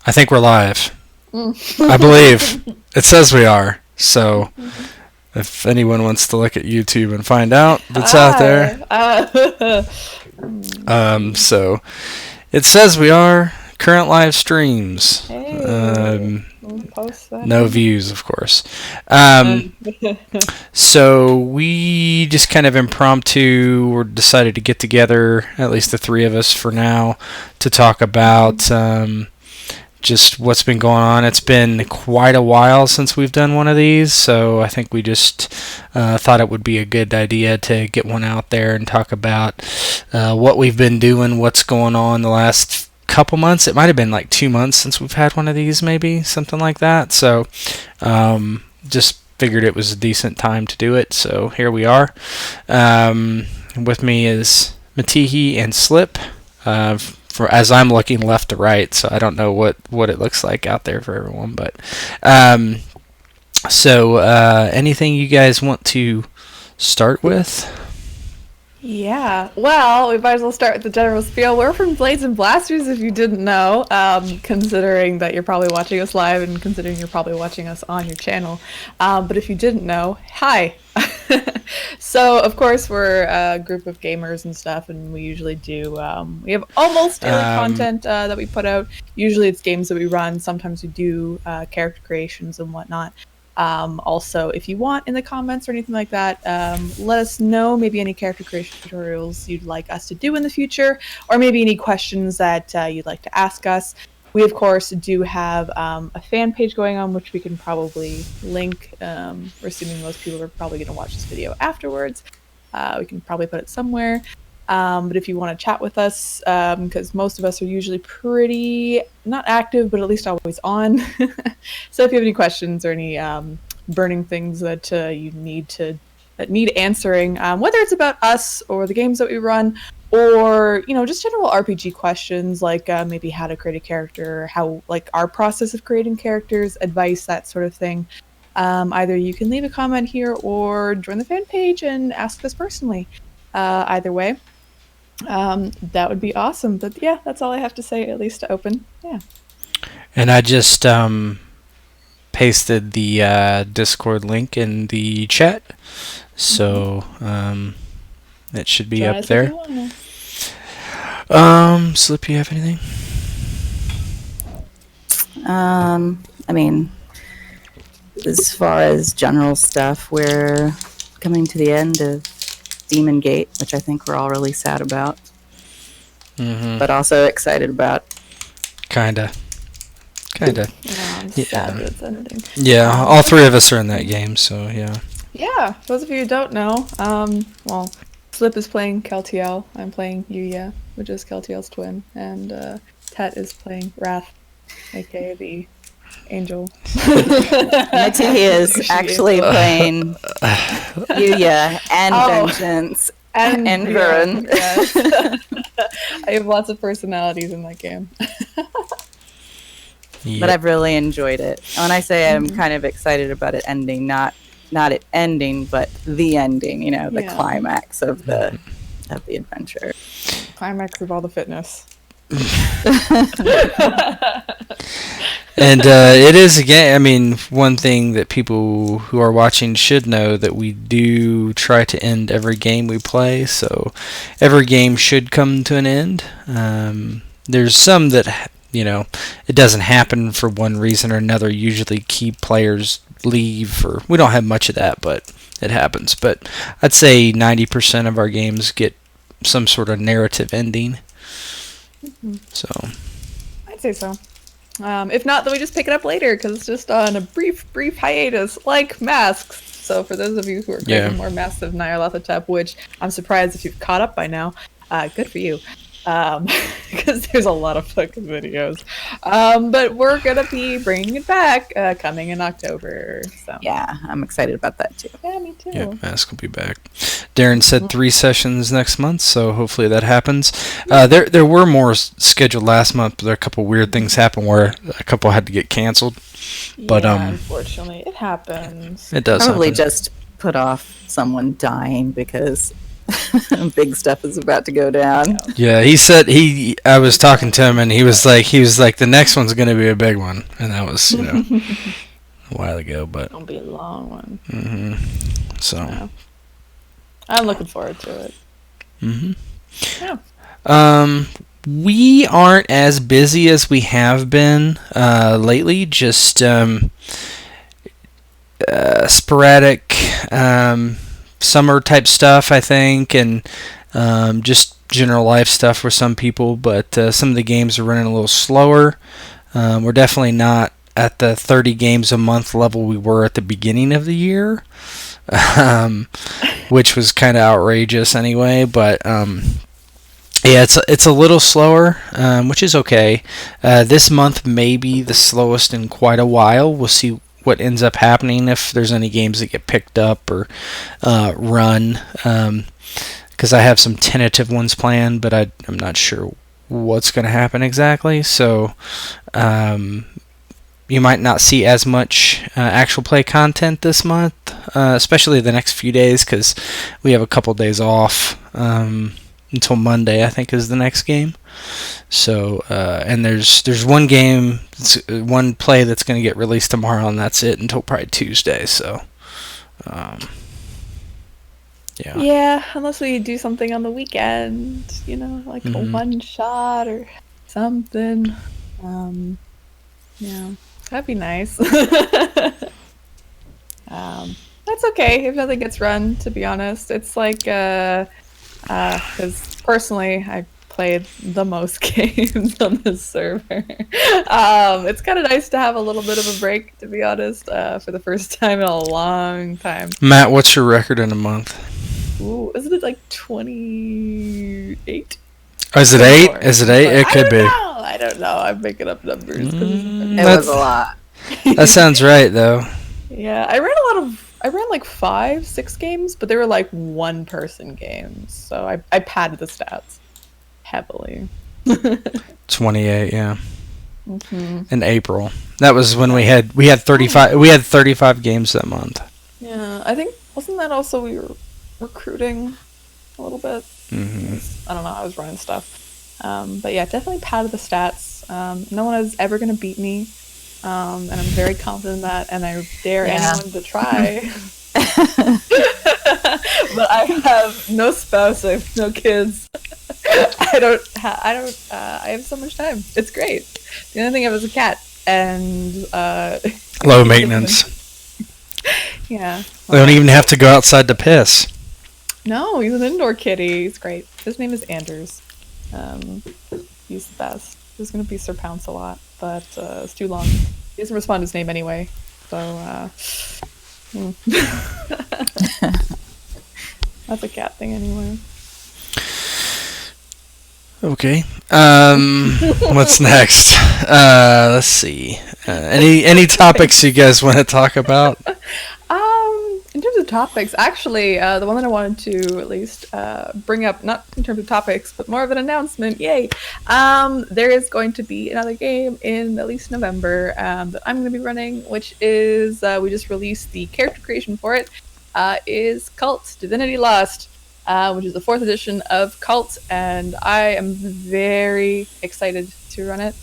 I think we're live. Mm. I believe. It says we are. So if anyone wants to look at YouTube and find out, that's out there. Hi. So it says we are. Current live streams. Hey. We'll post that. No views, of course. Uh, So we just kind of impromptu decided to get together, at least the three of us for now, to talk about just what's been going on. It's been quite a while since we've done one of these, so I think we just thought it would be a good idea to get one out there and talk about what we've been doing, what's going on the last couple months. It might have been like 2 months since we've had one of these, maybe something like that. So just figured it was a decent time to do it. So here we are. With me is Matihi and Slip. As I'm looking left to right, so I don't know what it looks like out there for everyone. But anything you guys want to start with? yeah. Well, we might as well start with the general spiel. We're from Blades and Blasters, if you didn't know, considering that you're probably watching us live and considering you're probably watching us on your channel. But if you didn't know, hi. So, of course, we're a group of gamers and stuff, and we usually do, we have almost daily content that we put out. Usually it's games that we run. Sometimes we do character creations and whatnot. Also, if you want in the comments or anything like that, let us know maybe any character creation tutorials you'd like us to do in the future, or maybe any questions that you'd like to ask us. We, of course, do have a fan page going on, which we can probably link. We're assuming most people are probably going to watch this video afterwards. We can probably put it somewhere. But if you want to chat with us, because most of us are usually pretty, not active, but at least always on. So if you have any questions or any burning things that you need answering, whether it's about us or the games that we run, or just general RPG questions like maybe how to create a character, how like our process of creating characters, advice, that sort of thing. Either you can leave a comment here or join the fan page and ask us personally. Either way. That would be awesome. But yeah, that's all I have to say, at least to open. Yeah. And I just pasted the Discord link in the chat, so it should be Join up us if there. you wanna. Slip, you have anything? I mean, as far as general stuff, we're coming to the end of Demon Gate, which I think we're all really sad about, but also excited about. Kinda. I'm sad that it's ending. Yeah, all three of us are in that game, so yeah. Yeah, those of you who don't know, well, Slip is playing Keltiel. I'm playing Yuya, which is Keltiel's twin, and Tet is playing Wrath, aka the angel. Matihi is actually playing Yuya and Vengeance and Vern. Yes. I have lots of personalities in that game. But I've really enjoyed it. When I say I'm kind of excited about it ending, not it ending, but the ending. The climax of the adventure. Climax of all the fitness. And it is, again, I mean, one thing that people who are watching should know, that we do try to end every game we play, so every game should come to an end. There's some that, it doesn't happen for one reason or another. Usually key players leave, or we don't have much of that, but it happens. But I'd say 90% of our games get some sort of narrative ending. So I'd say so. If not, then we just pick it up later, because it's just on a brief hiatus, like Masks. So for those of you who are creating more Masks of Nyarlathotep, which I'm surprised if you've caught up by now, good for you. Because there's a lot of fucking videos. But we're gonna be bringing it back, coming in October. So yeah, I'm excited about that too. Yeah, me too. yeah, Mask will be back. Darren said 3 sessions next month, so hopefully that happens. There were more scheduled last month, but there are a couple weird things happened where a couple had to get canceled. But unfortunately, it happens. It does Probably happen. just put off someone dying because Big stuff is about to go down. Yeah, he said I was talking to him, and he was like, the next one's going to be a big one, and that was a while ago, but It'll be a long one. So Yeah. I'm looking forward to it. Yeah. We aren't as busy as we have been lately. Just sporadic summer type stuff, I think, and just general life stuff for some people. But some of the games are running a little slower. We're definitely not at the 30 games a month level we were at the beginning of the year, which was kind of outrageous anyway. But yeah, it's a little slower, which is okay. This month may be the slowest in quite a while. We'll see what ends up happening, if there's any games that get picked up or run, because I have some tentative ones planned, but I'm not sure what's going to happen exactly. So you might not see as much actual play content this month, especially the next few days, because we have a couple days off until Monday, I think, is the next game. So and there's one game, one play that's going to get released tomorrow, and that's it until probably Tuesday. So yeah. Yeah, unless we do something on the weekend, like a one shot or something. Yeah, that'd be nice. That's okay if nothing gets run, to be honest. It's like, because personally, I played the most games on this server. It's kind of nice to have a little bit of a break, to be honest, for the first time in a long time. Matt, what's your record in a month? Ooh, isn't it like 28? Oh, is it 8? Is it 8? It could be. I don't know. I'm making up numbers. It was a lot. That sounds right, though. Yeah, I ran like 5, 6 games, but they were like one-person games, so I padded the stats heavily. 28, yeah. In April. That was when we had 35. We had 35 games that month. Yeah, I think, wasn't that also we were recruiting a little bit? I don't know. I was running stuff, but yeah, definitely padded the stats. No one is ever gonna beat me. And I'm very confident in that, and I dare anyone to try. But I have no spouse, I have no kids. I have so much time. It's great. The only thing I have is a cat, and low maintenance. Yeah. They don't even have to go outside to piss. No, he's an indoor kitty. He's great. His name is Anders. He's the best. He was gonna be Sir Pounce a lot, but it's too long. He doesn't respond to his name anyway, so that's a cat thing anyway. Okay. What's next? Let's see. Any topics you guys want to talk about? In terms of topics, actually, the one that I wanted to at least bring up, not in terms of topics, but more of an announcement, yay! There is going to be another game in at least November that I'm going to be running, which is, we just released the character creation for it, is Cult Divinity Lost, which is the 4th edition of Cult, and I am very excited to run it.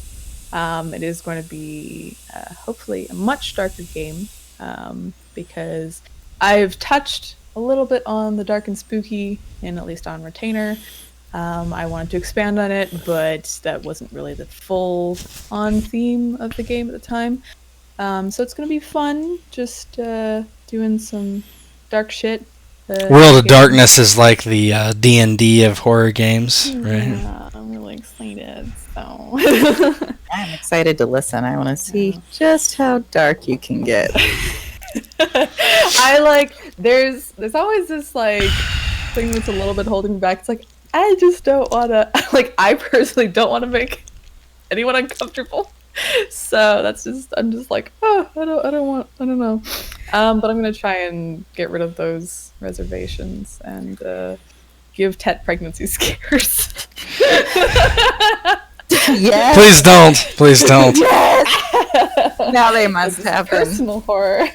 It is going to be, hopefully, a much darker game, because I've touched a little bit on the dark and spooky, and at least on Retainer. I wanted to expand on it, but that wasn't really the full-on theme of the game at the time. So it's going to be fun, just doing some dark shit. World of Darkness is like the D&D of horror games, right? Yeah, I'm really excited. So I'm excited to listen. I want to see just how dark you can get. there's always this like thing that's a little bit holding me back. It's like I just don't want to I personally don't want to make anyone uncomfortable. So I'm just like, I don't know. But I'm gonna try and get rid of those reservations and give Tet pregnancy scares. Yes. Please don't. Yes. Now they must happen. Personal horror.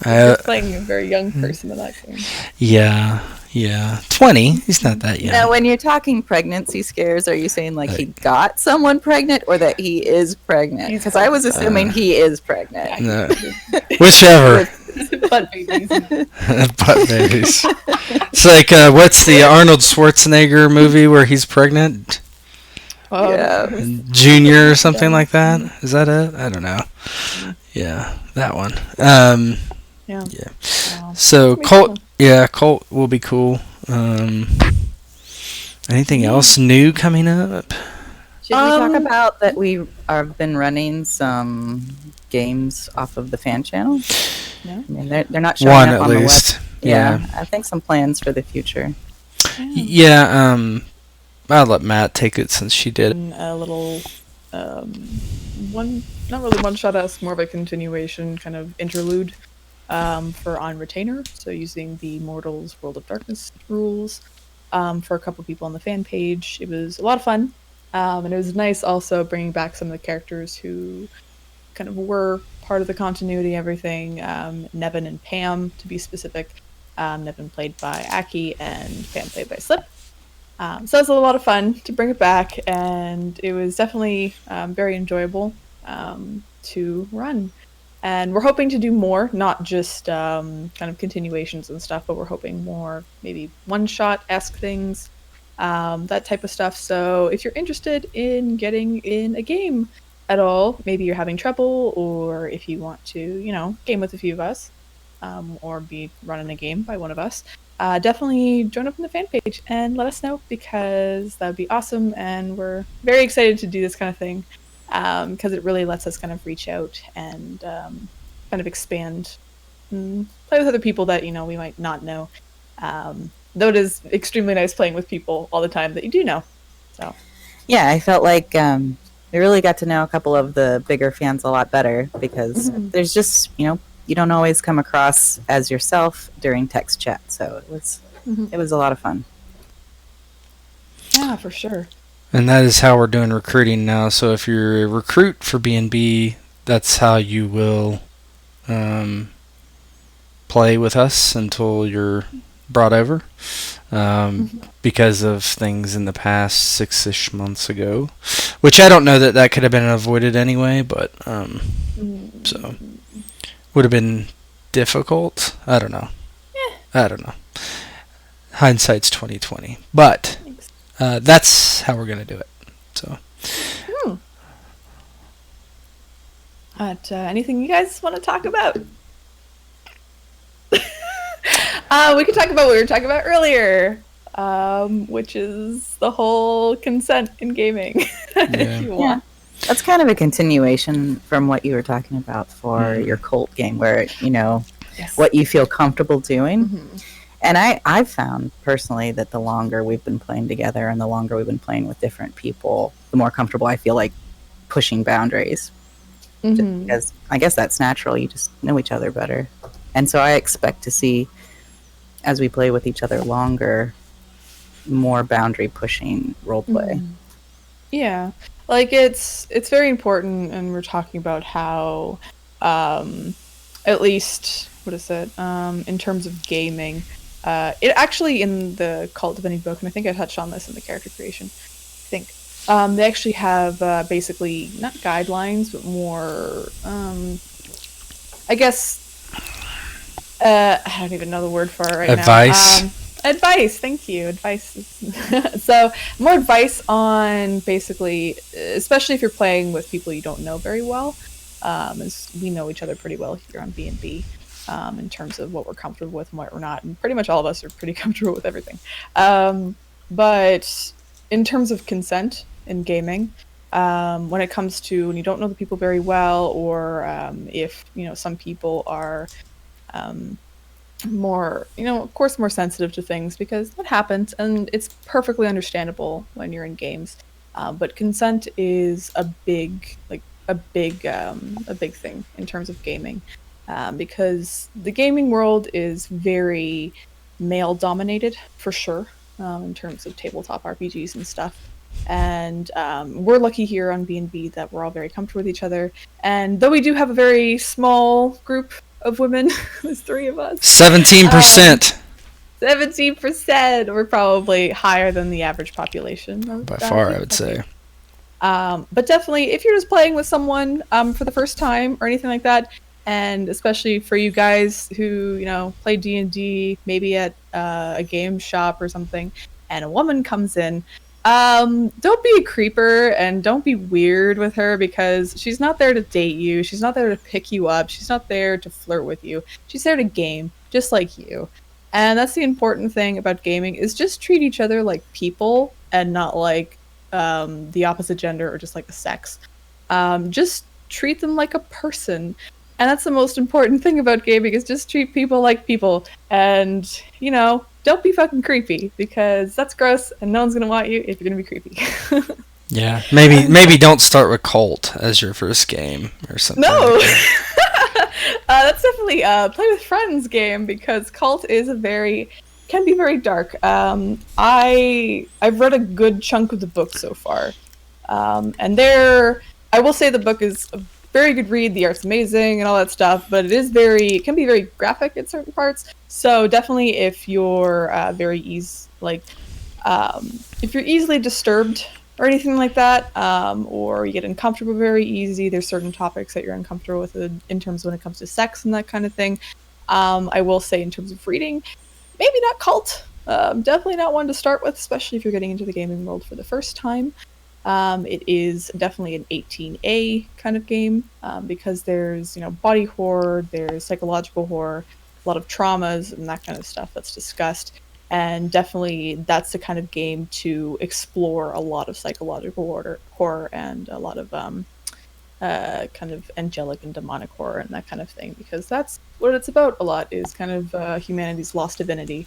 You're playing a very young person in that game. Yeah. 20. He's not that young. Now, when you're talking pregnancy scares, are you saying like he got someone pregnant or that he is pregnant? Because I was assuming he is pregnant. No. Whichever. Butt babies. Butt babies. It's like, what's the Arnold Schwarzenegger movie where he's pregnant? Yeah. Junior or something like that? Is that it? I don't know. Yeah, that one. Yeah. Wow. So Colt, Colt will be cool. Anything else new coming up? Should we talk about that we have been running some games off of the fan channel? No. I mean, they're not showing One up at on least. the web. Yeah, I think some plans for the future. Yeah. I'll let Matt take it since she did it. A little, not really one shot us, more of a continuation kind of interlude for on Retainer. So using the Mortals World of Darkness rules for a couple people on the fan page. It was a lot of fun. And it was nice also bringing back some of the characters who kind of were part of the continuity, everything. Nevin and Pam, to be specific. Nevin played by Aki and Pam played by Slip. So it was a lot of fun to bring it back, and it was definitely very enjoyable to run. And we're hoping to do more, not just kind of continuations and stuff, but we're hoping more maybe one-shot-esque things, that type of stuff. So if you're interested in getting in a game at all, maybe you're having trouble, or if you want to, game with a few of us, or be running a game by one of us, definitely join up in the fan page and let us know, because that would be awesome. And we're very excited to do this kind of thing, because it really lets us kind of reach out and kind of expand, play with other people that we might not know. Though it is extremely nice playing with people all the time that you do know. So yeah, I felt like we really got to know a couple of the bigger fans a lot better, because there's just you don't always come across as yourself during text chat, so it was a lot of fun. Yeah, for sure. And that is how we're doing recruiting now. So if you're a recruit for B&B, that's how you will play with us until you're brought over. Because of things in the past 6-ish months ago, which I don't know that could have been avoided anyway, but so would have been difficult. I don't know. I don't know. Hindsight's 20/20, but that's how we're gonna do it. So. Anything you guys want to talk about? We could talk about what we were talking about earlier, which is the whole consent in gaming. If you want. That's kind of a continuation from what you were talking about for your cult game, where what you feel comfortable doing. And I've found personally that the longer we've been playing together and the longer we've been playing with different people, the more comfortable I feel like pushing boundaries. Because I guess that's natural. You just know each other better. And so I expect to see, as we play with each other longer, more boundary pushing roleplay. Yeah. Like it's very important, and we're talking about how at least what is it? In terms of gaming. It actually, in the Cult Divinity book, and I think I touched on this in the character creation, they actually have basically not guidelines, but more I guess I don't even know the word for it right now. Advice, thank you. Advice. So more advice on basically, especially if you're playing with people you don't know very well, as we know each other pretty well here on B&B, in terms of what we're comfortable with and what we're not. And pretty much all of us are pretty comfortable with everything. But in terms of consent in gaming, when it comes to when you don't know the people very well, or if, some people are more, of course, more sensitive to things, because that happens, and it's perfectly understandable when you're in games. But consent is a big thing in terms of gaming, because the gaming world is very male dominated for sure, in terms of tabletop RPGs and stuff. And we're lucky here on B&B that we're all very comfortable with each other. And though we do have a very small group of women. There's 3 of us. 17%. 17%. We're probably higher than the average population. By far, I would say. But definitely, if you're just playing with someone for the first time or anything like that, and especially for you guys who, play D&D, maybe at a game shop or something, and a woman comes in, don't be a creeper and don't be weird with her, because she's not there to date you. She's not there to pick you up. She's not there to flirt with you. She's there to game, just like you. And that's the important thing about gaming, is just treat each other like people and not like the opposite gender or just like the sex. Just treat them like a person. And that's the most important thing about gaming, is just treat people like people. And, don't be fucking creepy, because that's gross and no one's going to want you if you're going to be creepy. Yeah, maybe don't start with Cult as your first game or something. No! That's definitely a play with friends game, because Cult is can be very dark. I've read a good chunk of the book so far. And I will say the book is a very good read, the art's amazing and all that stuff, but it can be very graphic in certain parts. So definitely if you're if you're easily disturbed or anything like that, or you get uncomfortable very easy, there's certain topics that you're uncomfortable with in terms of when it comes to sex and that kind of thing. I will say in terms of reading, maybe not Cult. Definitely not one to start with, especially if you're getting into the gaming world for the first time. It is definitely an 18A kind of game, because there's, body horror, there's psychological horror, a lot of traumas and that kind of stuff that's discussed. And definitely that's the kind of game to explore a lot of psychological horror and a lot of kind of angelic and demonic horror and that kind of thing, because that's what it's about a lot, is kind of humanity's lost divinity.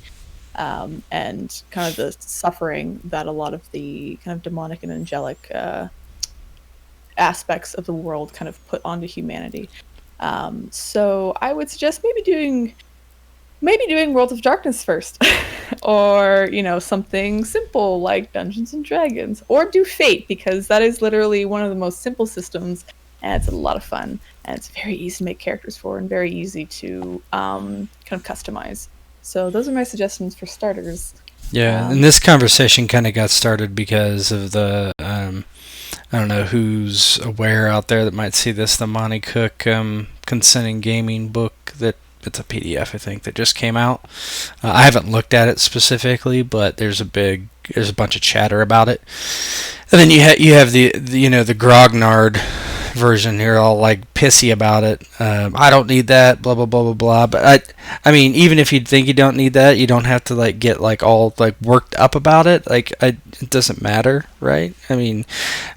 And kind of the suffering that a lot of the kind of demonic and angelic aspects of the world kind of put onto humanity. So I would suggest maybe doing World of Darkness first, or something simple like Dungeons and Dragons, or do Fate, because that is literally one of the most simple systems, and it's a lot of fun, and it's very easy to make characters for, and very easy to kind of customize. So those are my suggestions for starters. Yeah, and this conversation kind of got started because of the, I don't know who's aware out there that might see this, the Monty Cook Consenting Gaming book, that it's a PDF, I think, that just came out. I haven't looked at it specifically, but there's a bunch of chatter about it. And then you have the grognard version here, all like pissy about it. I don't need that, blah blah blah blah blah. But I mean, even if you think you don't need that, you don't have to like get like all like worked up about it. It doesn't matter, right? I mean,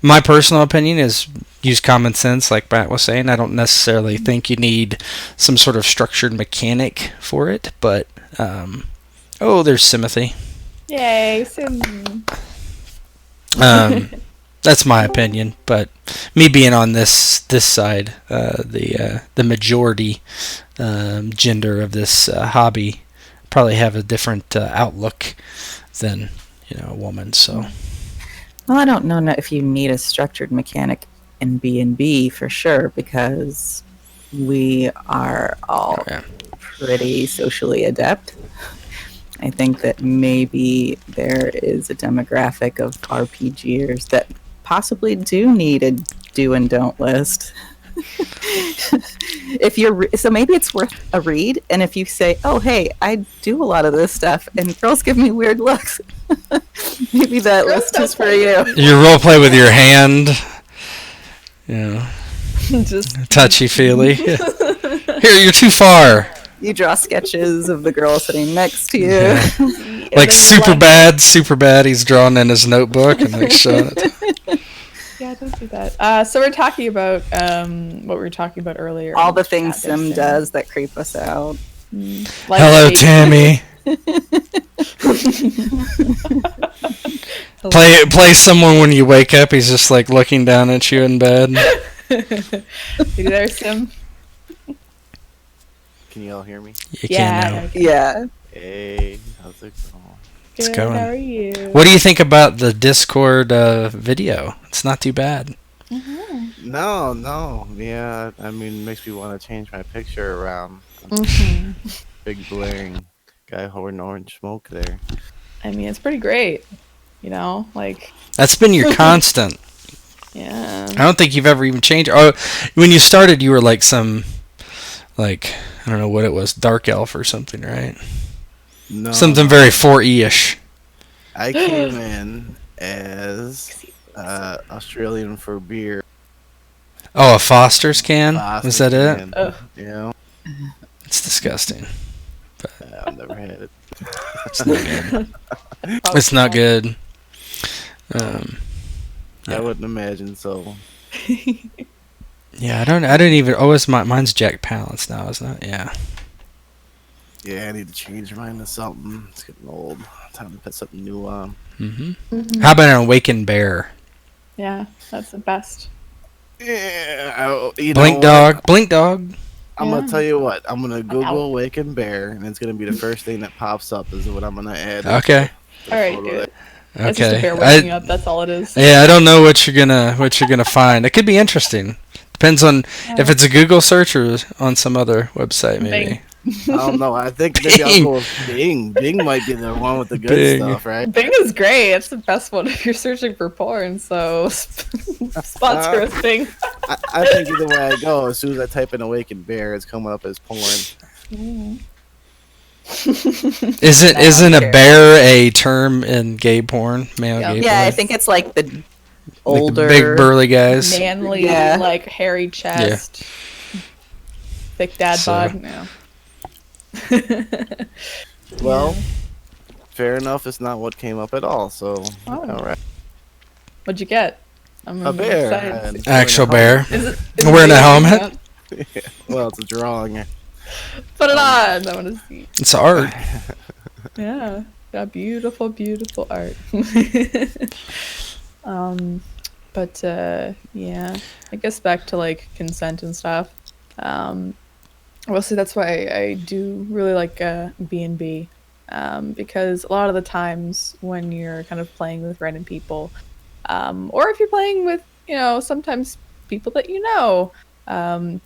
my personal opinion is use common sense, like Matt was saying. I don't necessarily think you need some sort of structured mechanic for it, but there's Simothy. Yay, Sim. That's my opinion, but me being on this side, the majority gender of this hobby, probably have a different outlook than a woman. So, well, I don't know if you need a structured mechanic in B&B for sure, because we are all pretty socially adept. I think that maybe there is a demographic of RPGers that possibly do need a do and don't list. So maybe it's worth a read, and if you say, oh hey, I do a lot of this stuff and girls give me weird looks, maybe that list is for you. You role play with your hand, just touchy feely. Here, you're too far. You draw sketches of the girl sitting next to you. Yeah. Like super bad. He's drawn in his notebook and like showing it. Yeah, don't do that. So we're talking about what we were talking about earlier. All the things Sim does that creep us out. Like hello, Tammy. Play someone when you wake up. He's just like looking down at you in bed. You there, Sim? Can you all hear me? You can now. Yeah. Hey, how's it going? It's going. How are you? What do you think about the Discord video? It's not too bad. Mm-hmm. No. Yeah, I mean, it makes me want to change my picture around. Mhm. Big blaring guy holding orange smoke there. I mean, it's pretty great. You know, like, That's been your constant. yeah. I don't think you've ever even changed. Oh, when you started, you were like some, like, I don't know what it was, dark elf or something, right? No, Something very 4E-ish. I came in as Australian for beer. Oh, a Foster's can? Was that it? Can, Ugh. you know, It's disgusting. I've never had it. It's not good. Probably It's not good. Yeah. I wouldn't imagine so. Yeah, I don't even. Oh, mine's Jack Palance now, isn't it? Yeah. Yeah, I need to change mine to something. It's getting old. Time to put something new on. Mhm. How about an awakened bear? Yeah, that's the best. Yeah, Blink dog. Blink dog. I'm Yeah. gonna tell you what. I'm gonna Out. Google awakened bear, and it's gonna be the first thing that pops up. Is what I'm gonna add. Okay. to the All right, photo do there. it. It's just a Okay. bear waking up. That's all it is. Yeah, I don't know what you're gonna find. It could be interesting. Depends on if it's a Google search or on some other website, maybe. Bing. I don't know. I think maybe I'll go with Bing. Bing might be the one with the good Bing. stuff, right? Bing is great. It's the best one if you're searching for porn. So sponsor us, Bing. I think either way I go, as soon as I type in awakened bear, it's coming up as porn. Isn't a bear a term in gay porn? Male Yeah. gay Yeah, I porn? think it's like the Like older, the big burly guys. Manly, Yeah. like hairy chest, thick dad So- bod. No. Well, fair enough. It's not what came up at all. So, Oh. all right, What'd you get? I'm a bear. excited. and Actual wearing bear. Is it Wearing a it helmet? helmet? Well, it's a drawing. Put it on. I want to see. It's art. Yeah, got beautiful, beautiful art. But yeah, I guess back to like consent and stuff. Well, see, that's why I do really like B&B, because a lot of the times when you're kind of playing with random people, or if you're playing with, sometimes people that you know,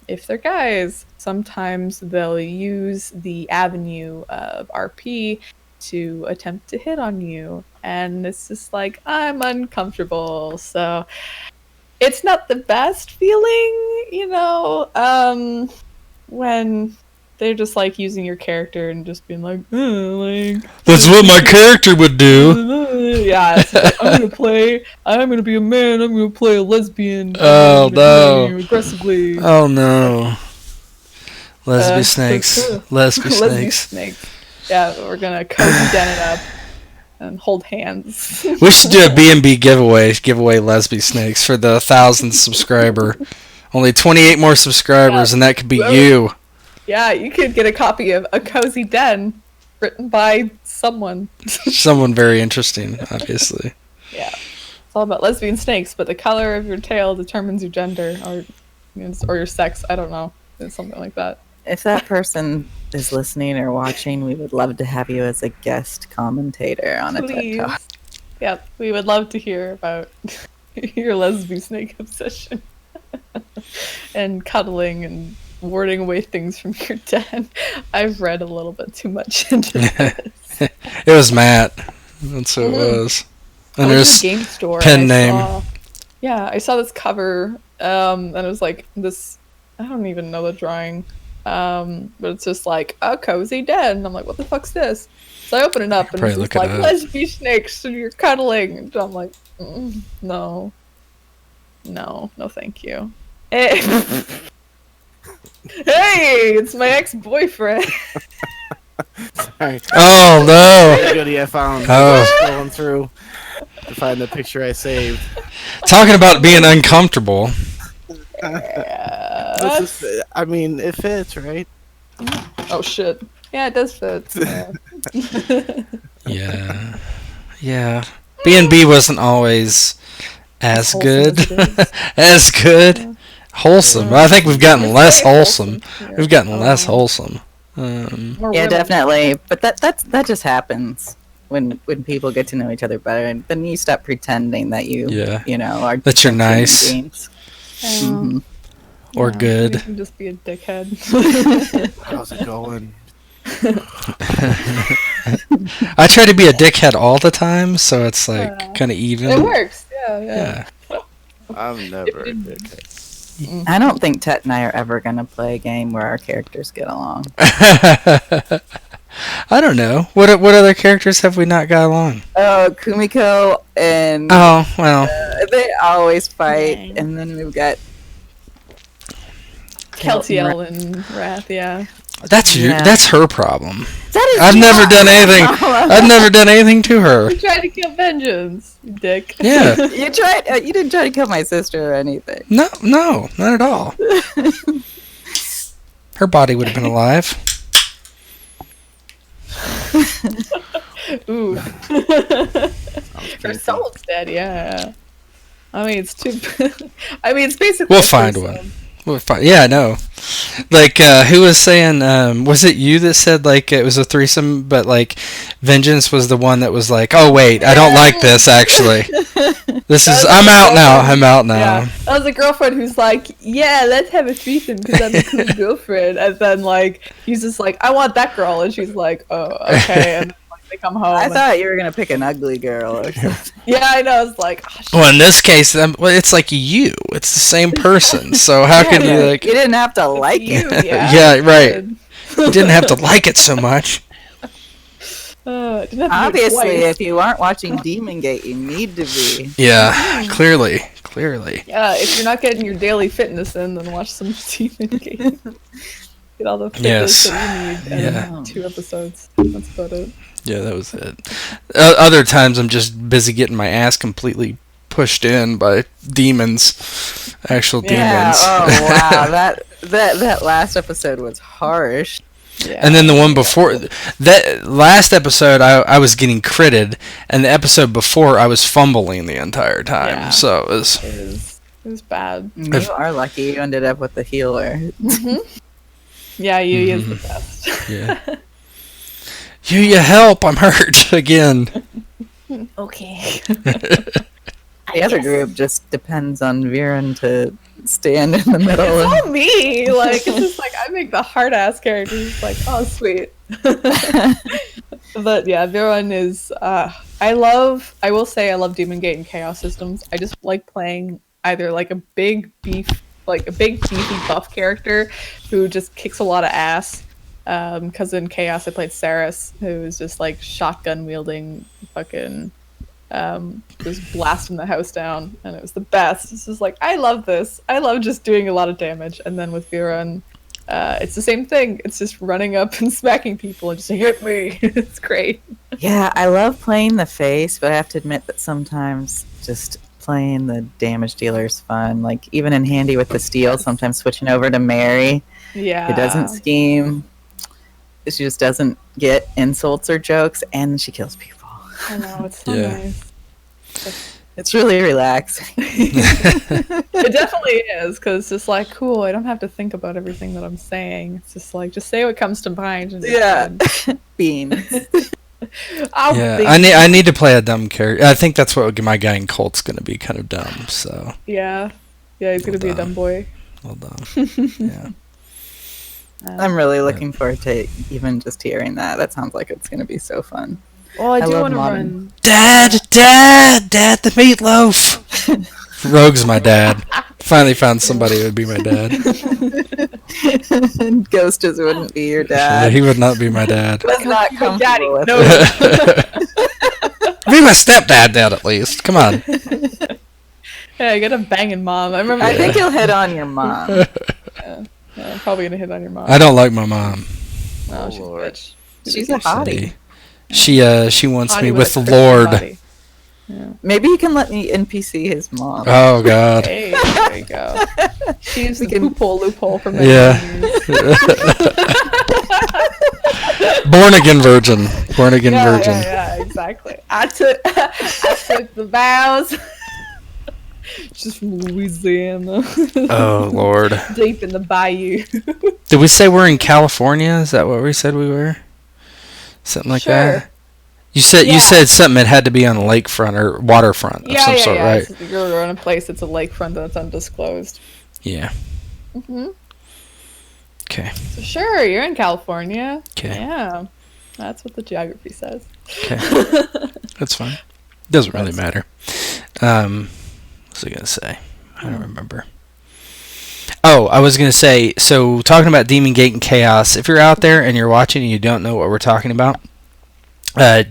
if they're guys, sometimes they'll use the avenue of RP to attempt to hit on you, and it's just like, I'm uncomfortable, so it's not the best feeling, when they're just like using your character and just being like, That's what my character would do. yeah, it's like, I'm gonna be a man, I'm gonna play a lesbian. Oh, I'm gonna no. play aggressively. Oh no. Lesbian Uh, snakes. Lesbian Lesbian snakes. snakes. Yeah, we're gonna cozy den it up and hold hands. We should do a B&B giveaway. Give away lesbian snakes for the 1,000th subscriber. Only 28 more subscribers, and that could be you. Yeah, you could get a copy of A Cozy Den, written by someone. Someone very interesting, obviously. Yeah, it's all about lesbian snakes, but the color of your tail determines your gender or your sex. I don't know. It's something like that. If that person is listening or watching, we would love to have you as a guest commentator on a TED Please. Talk. Yep, we would love to hear about your lesbian snake obsession and cuddling and warding away things from your den. I've read a little bit too much into this. It was Matt. That's who it was. And I was there's in a game store. pen and name. I saw this cover, and it was like this. I don't even know the drawing, but it's just like a cozy den. And I'm like, what the fuck's this? So I open it up, and Probably it's look just it like up. lesbian snakes, and you're cuddling. And I'm like, no, thank you. Hey, hey, it's my ex-boyfriend. Sorry. Oh no! Goody, I found. Oh. Scrolling through to find the picture I saved. Talking about being uncomfortable. Yeah. This is- I mean, it fits, right? Oh shit. Yeah, it does fit. Yeah. Yeah. B&B wasn't always as Wholesome good. as it is. As good. Wholesome. I think we've gotten It's less very wholesome. here. We've gotten less Um, wholesome. more Yeah, women. definitely. But that just happens when people get to know each other better, and then you stop pretending that you Yeah. are That you're different human nice. beings. Um, Mhm. or Yeah, good. You can just be a dickhead. How's it going? I try to be a dickhead all the time, so it's like kind of even. It works. Yeah. I'm never a dickhead. I don't think Tet and I are ever going to play a game where our characters get along. I don't know. What other characters have we not got along? Oh, Kumiko and Oh, well. they always fight, Dang. and then we've got Keltiel and Wrath, yeah. That's Yeah. that's her problem. That is I've never not done my anything. problem. I've never done anything to her. You tried to kill Vengeance, you dick. Yeah. You tried. You didn't try to kill my sister or anything. No, not at all. Her body would have been alive. Ooh. Her painful. soul's dead, yeah. I mean, it's too. I mean, it's basically. We'll find one. We'll find, yeah, I know. Like, who was saying? Was it you that said like it was a threesome, but like Vengeance was the one that was like, oh wait, I don't like this actually. This is. I'm out now. I'm out now. Yeah, that was a girlfriend who's like, yeah, let's have a threesome because I'm a cool girlfriend, and then like he's just like, I want that girl, and she's like, oh, okay, and then, like, they come home. I and- thought you were gonna pick an ugly girl or something. yeah, I know. It's like, oh, shit. Well, in this case, well, it's like you. It's the same person. So how can you like? You didn't have to like You, it. yeah. Yeah, right. You didn't have to like it so much. Didn't have to do it Obviously, twice. if you aren't watching Demon Gate, you need to be. Yeah, clearly. Yeah, if you're not getting your daily fitness in, then watch some Demon Gate. Get all the Yes. fitness that you need in Yeah. 2 episodes. That's about it. Yeah, that was it. Other times, I'm just busy getting my ass completely pushed in by demons, actual Yeah. demons. Oh wow, that last episode was harsh. Yeah. And then the one before that last episode, I was getting critted, and the episode before, I was fumbling the entire time. Yeah. So it was. It was bad. You are lucky you ended up with the healer. Yeah, Yui is the best. Yeah. You help! I'm hurt again. Okay. The other group just depends on Viren to stand in the middle. It's And, all me. Like it's just like I make the hard ass characters. It's like, oh sweet. But yeah, Viren is. I will say I love Demon Gate and Chaos Systems. I just like playing either like a big beefy buff character who just kicks a lot of ass. Because in Chaos I played Saris, who is just like shotgun wielding, fucking, just blasting the house down, and it was the best. It's just like I love this. I love just doing a lot of damage, and then with Viren, it's the same thing. It's just running up and smacking people and just say, hit me. It's great. yeah, I love playing the face, but I have to admit that sometimes just playing the damage dealer is fun. Like even in Handy with the steel, sometimes switching over to Mary, Yeah. who doesn't scheme. She just doesn't get insults or jokes, and she kills people. I know, it's so Yeah. nice. It's really relaxing. It definitely is, because it's just like, cool, I don't have to think about everything that I'm saying. It's just like, just say what comes to mind. And Yeah. Beans. I'll Yeah, think- I need to play a dumb character. I think that's what my guy in Colt's gonna be, kind of dumb. So Yeah, he's gonna be a dumb boy. well done. Yeah. I'm really looking forward to even just hearing that. That sounds like it's going to be so fun. Well, I I do love want to modern. run. Dad, the meatloaf. Rogue's my dad. Finally found somebody who would be my dad. Ghost just wouldn't be your Yeah, dad. he would not be my dad. Was not My daddy, comfortable with no. it. Be my stepdad, dad, at least. Come on. Yeah, I got a banging mom. I remember. I think he'll hit on your mom. Yeah, I'm probably gonna hit on your mom. I don't like my mom. No, Oh, she's a Lord. bitch. She's a hottie. She wants Hottie me with with a the Christian Lord. body. Maybe you can let me NPC his mom. Oh God. Hey, there you go. She's the loophole from the Yeah. Born again virgin. Born again virgin. Yeah, exactly. I took the vows. She's from Louisiana. Oh Lord. Deep in the bayou. Did we say we're in California? Is that what we said we were? Something like Sure. that. You said Yeah. you said something that had to be on the lakefront or waterfront of some sort, right? You're in a place that's a lakefront that's undisclosed. Yeah. Mm-hmm. Okay. So sure, you're in California. Okay. Yeah, that's what the geography says. Okay. That's fine. Doesn't really matter. What was I gonna say? I don't remember. Oh, I was gonna say. So talking about Demon Gate and Chaos. If you're out there and you're watching and you don't know what we're talking about,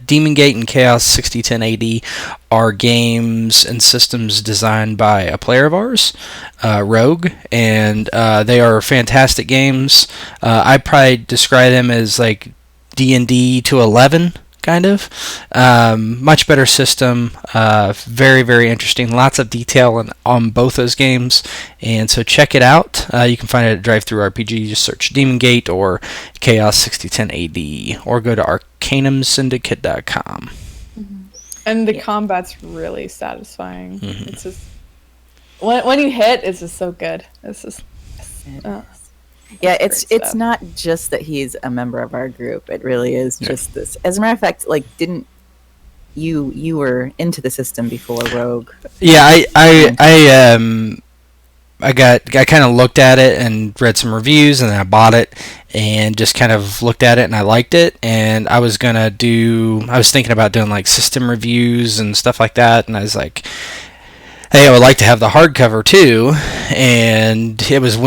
Demon Gate and Chaos 6010 AD are games and systems designed by a player of ours, Rogue, and they are fantastic games. I'd probably describe them as like D&D to 11, kind of. Much better system. Very, very interesting. Lots of detail on both those games. And so check it out. You can find it at DriveThruRPG. Just search Demon Gate or Chaos 6010 AD. Or go to ArcanumSyndicate.com. And the combat's really satisfying. It's just... When you hit, it's just so good. It's just... Yeah, it's not just that he's a member of our group. It really is just this. As a matter of fact, like, didn't you were into the system before Rogue? Yeah, I kind of looked at it and read some reviews, and then I bought it and just kind of looked at it and I liked it. And I was thinking about doing like system reviews and stuff like that, and I was like, hey, I would like to have the hardcover too. And it was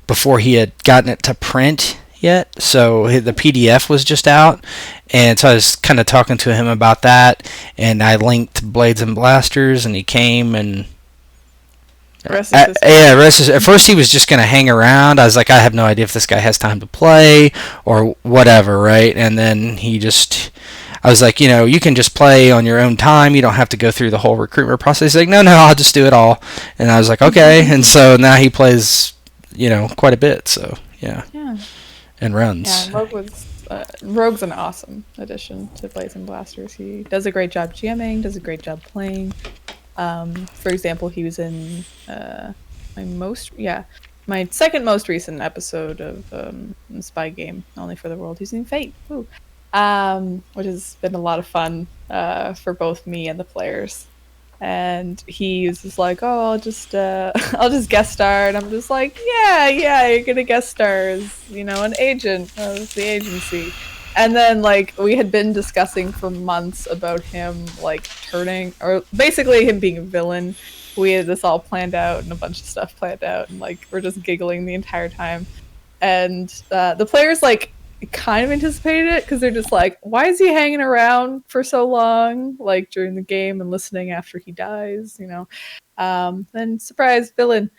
before he had gotten it to print yet, so the PDF was just out, and so I was kind of talking to him about that, and I linked Blades and Blasters, and he came, and at first he was just going to hang around. I was like, I have no idea if this guy has time to play or whatever, right? And then I was like, you can just play on your own time. You don't have to go through the whole recruitment process. He's like, no, I'll just do it all. And I was like, okay. And so now he plays, quite a bit. So, yeah. And runs. Yeah, Rogue's an awesome addition to Blades and Blasters. He does a great job GMing, does a great job playing. For example, he was in my second most recent episode of Spy Game, Only for the World, using Fate. Woo. Which has been a lot of fun for both me and the players. And he's just like, oh, I'll just guest star, and I'm just like, yeah, you're gonna guest star as an agent of the agency. And then we had been discussing for months about him turning, or basically him being a villain. We had this all planned out and a bunch of stuff planned out, and we're just giggling the entire time. And the players kind of anticipated it, because they're just like, why is he hanging around for so long during the game and listening after he dies, then surprise, villain.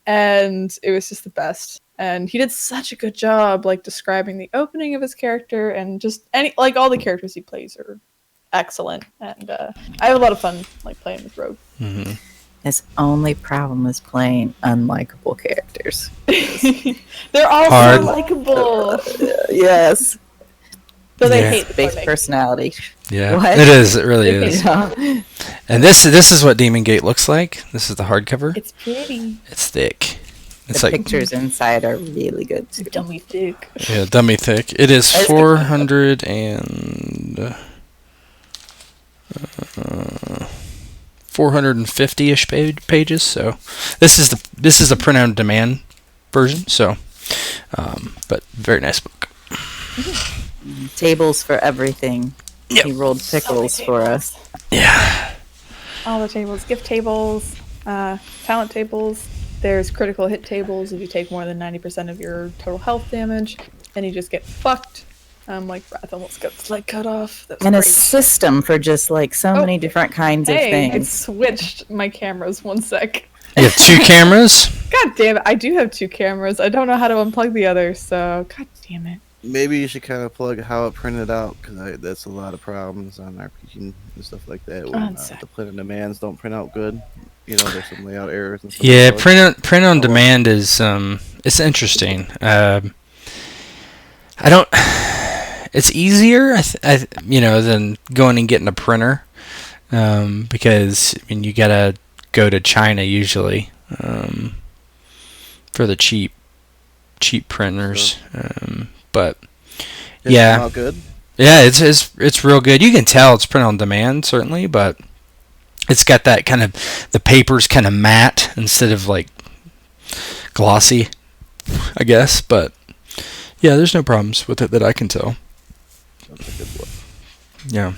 And it was just the best, and he did such a good job describing the opening of his character, and just all the characters he plays are excellent, and I have a lot of fun playing with Rogue. His only problem is playing unlikable characters. They're all so likable. Yes. But they hate the base personality. Yeah, what? It is. It really is. And this is what Demon Gate looks like. This is the hardcover. It's pretty. It's thick. It's the pictures inside are really good too. Dummy thick. Yeah, dummy thick. It is 400 and 450-ish pages. So this is the print on demand version. So, but very nice book. Tables for everything. Yep. He rolled pickles for us. Yeah. All the tables, gift tables, talent tables. There's critical hit tables. If you take more than 90% of your total health damage, then you just get fucked. Wrath almost got his leg cut off. And a system for just so many different kinds of things. I switched my cameras. 1 sec. You have 2 cameras? God damn it! I do have 2 cameras. I don't know how to unplug the other. So god damn it. Maybe you should kind of plug how it printed out, because that's a lot of problems on RPG and stuff like that. When the print on demands don't print out good, there's some layout errors and stuff. Yeah, print on demand is it's interesting. It's easier, than going and getting a printer, because you gotta go to China usually for the cheap printers. But yeah, not good. Yeah, it's real good. You can tell it's print on demand, certainly, but it's got that kind of, the paper's kind of matte instead of glossy, I guess. But yeah, there's no problems with it that I can tell. That's a good look. Yeah.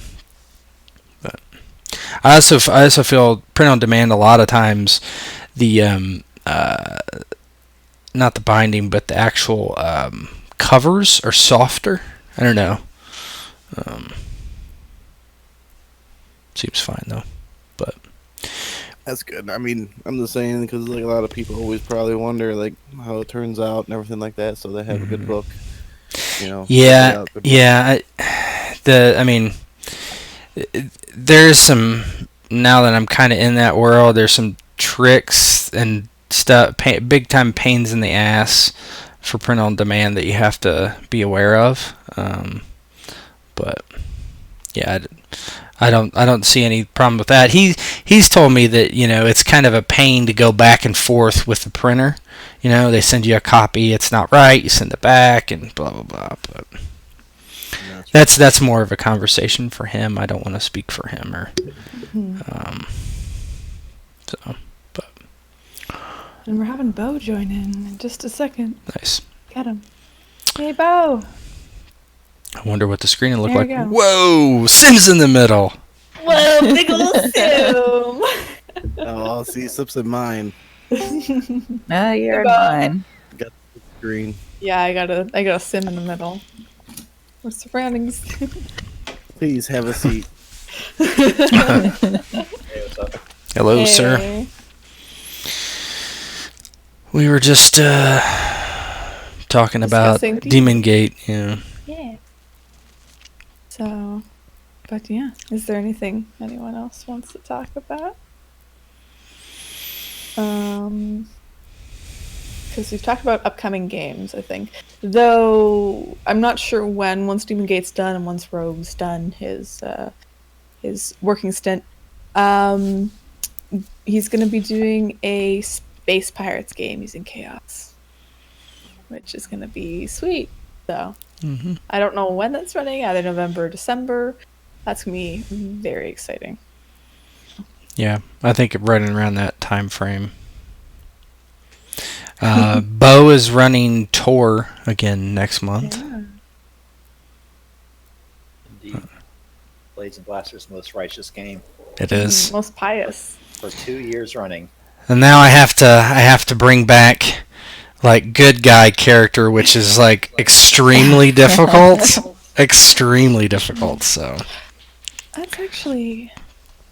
But I also feel print on demand a lot of times the not the binding but the actual covers are softer. I don't know. Seems fine though. But That's good. I mean, I'm just saying because like a lot of people always probably wonder like how it turns out and everything like that. So they have a good book. You know. yeah, yeah. I mean, there's some, now that I'm kind of in that world, there's some tricks and stuff, big time pains in the ass for print on demand that you have to be aware of. But yeah, I don't see any problem with that. He's told me that, you know, it's kind of a pain to go back and forth with the printer. You know, they send you a copy, it's not right, you send it back, and blah blah blah. But that's more of a conversation for him. I don't want to speak for him or so. But And we're having Bo join in just a second. nice. Get him. Hey, Bo. I wonder what the screen will look There like. we go. Whoa, Sim's in the middle. Whoa, big ol' Sim. Oh, I'll see slips in mine. You're in Goodbye. mine. Got the screen. Yeah, I got a Sim in the middle. We're surrounding Sim. Please have a seat. Hey, what's up? Hello, sir. Hey. We were just talking about Discussing Demon Gate. Yeah. Yeah. So, but yeah, is there anything anyone else wants to talk about? Because we've talked about upcoming games, I think. Though I'm not sure when. Once Demon Gate's done and once Rogue's done his working stint, he's going to be doing a Space Pirates game using Chaos, which is going to be sweet. So I don't know when that's running, either November or December. That's going to be very exciting. Yeah, I think right around that time frame. Bo is running Tor again next month. Yeah. Indeed. Blades and Blasters' most righteous game It is. Most pious. for 2 years running. And now I have to bring back like good guy character, which is like extremely difficult. Extremely difficult, so. That's actually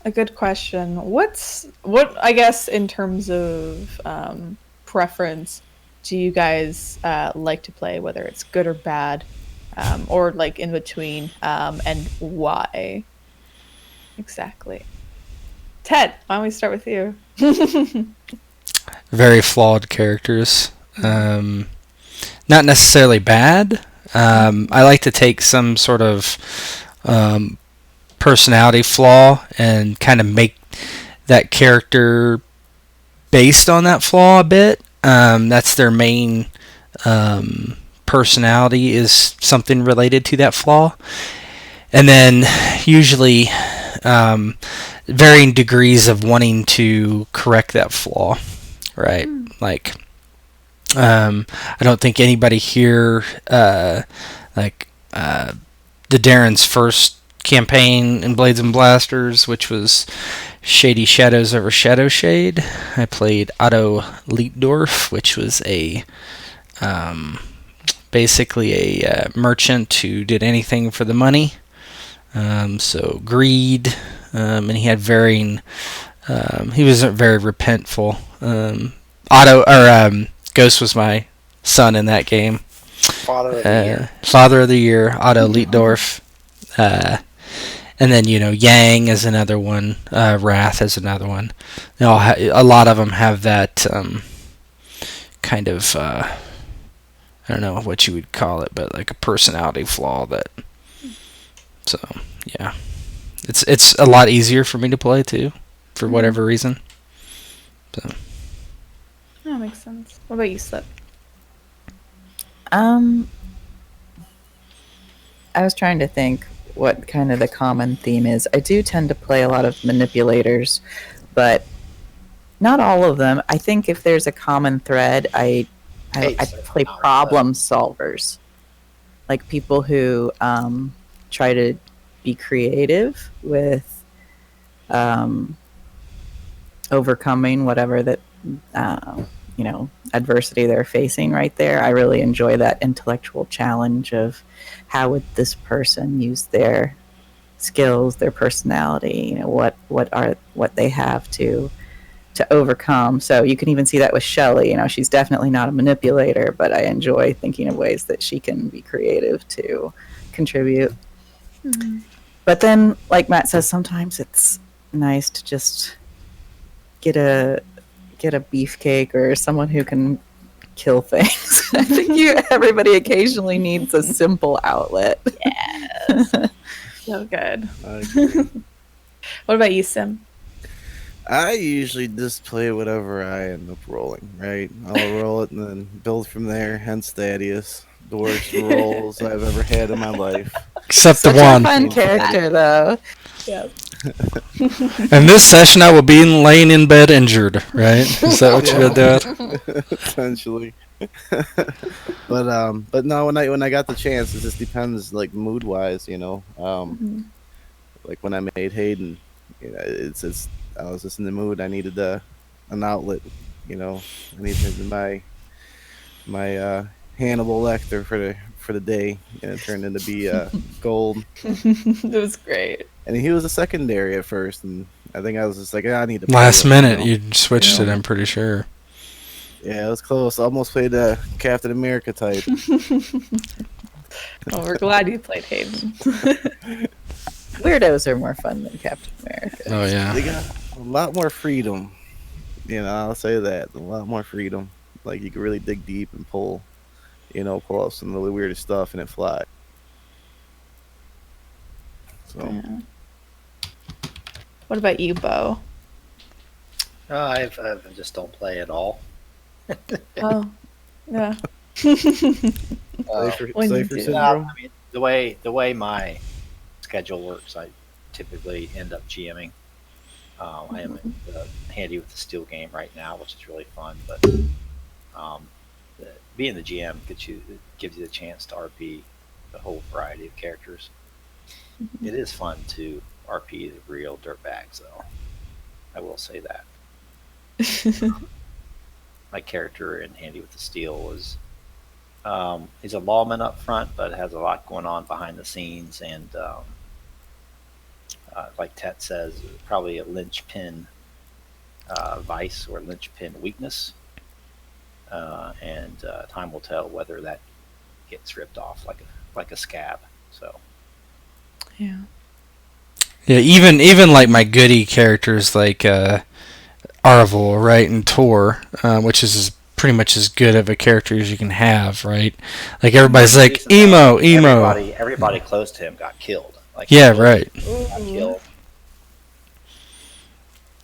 a good question. What I guess in terms of preference do you guys like to play, whether it's good or bad, or like in between, and why exactly? Ted, why don't we start with you? Very flawed characters. Not necessarily bad. I like to take some sort of personality flaw and kind of make that character based on that flaw a bit. That's their main personality, is something related to that flaw. And then usually varying degrees of wanting to correct that flaw, right? Like, I don't think anybody here, the Darren's first campaign in Blades and Blasters, which was Shady Shadows over Shadow Shade. I played Otto Lietdorf, which was a basically a merchant who did anything for the money. So greed, and he had varying. He wasn't very repentful. Ghost was my son in that game. Father of the Year. Father of the Year, Otto Lietdorf. And then, Yang is another one. Wrath is another one. A lot of them have that kind of, I don't know what you would call it, but like a personality flaw that. So, yeah. It's a lot easier for me to play, too, for whatever reason. So. That makes sense. What about you, Slip? I was trying to think what kind of the common theme is. I do tend to play a lot of manipulators, but Not all of them. I think if there's a common thread, I Hate's play not, problem solvers, like people who try to be creative with overcoming whatever that adversity they're facing right there. I really enjoy that intellectual challenge of how would this person use their skills, their personality, what they have to overcome. So you can even see that with Shelley. She's definitely not a manipulator, but I enjoy thinking of ways that she can be creative to contribute. Mm-hmm. But then, like Matt says, sometimes it's nice to just get a beefcake or someone who can kill things. I think everybody occasionally needs a simple outlet. Yes. So good. What about you, Sim? I usually just play whatever I end up rolling, right? I'll roll it and then build from there, hence Thaddeus. The worst rolls I've ever had in my life. Except Such the one. A fun character, though. Yep. In this session, I will be laying in bed injured, right? Is that what you're doing? Essentially. But no, when I got the chance, it just depends, like mood wise, Like when I made Hayden, it's I was just in the mood. I needed an outlet, I needed my Hannibal Lecter for the day, and it turned into be gold. It was great. And he was a secondary at first, and I think I was just like, I need to last minute you switched it. I'm pretty sure. Yeah, it was close. I almost played the Captain America type. Well, we're glad you played Hayden. Weirdos are more fun than Captain America. Oh yeah, they got a lot more freedom. I'll say that, a lot more freedom. Like you can really dig deep and pull out some really weird stuff, and it flies. So, yeah. What about you, Bo? I just don't play at all. Oh, yeah. Cypher syndrome. I mean, the way my schedule works, I typically end up GMing. I am handy with the steel game right now, which is really fun. But being the GM gives you the chance to RP a whole variety of characters. Mm-hmm. It is fun to RP the real dirtbags, though. I will say that. My character in Handy with the Steel is he's a lawman up front, but has a lot going on behind the scenes, and like Tet says, probably a linchpin vice or linchpin weakness, and time will tell whether that gets ripped off like a scab. So yeah, even like my goody characters like Arvel, right, and Tor, which is pretty much as good of a character as you can have, right? Like everybody's like emo. Everybody close to him got killed. Right. Got killed.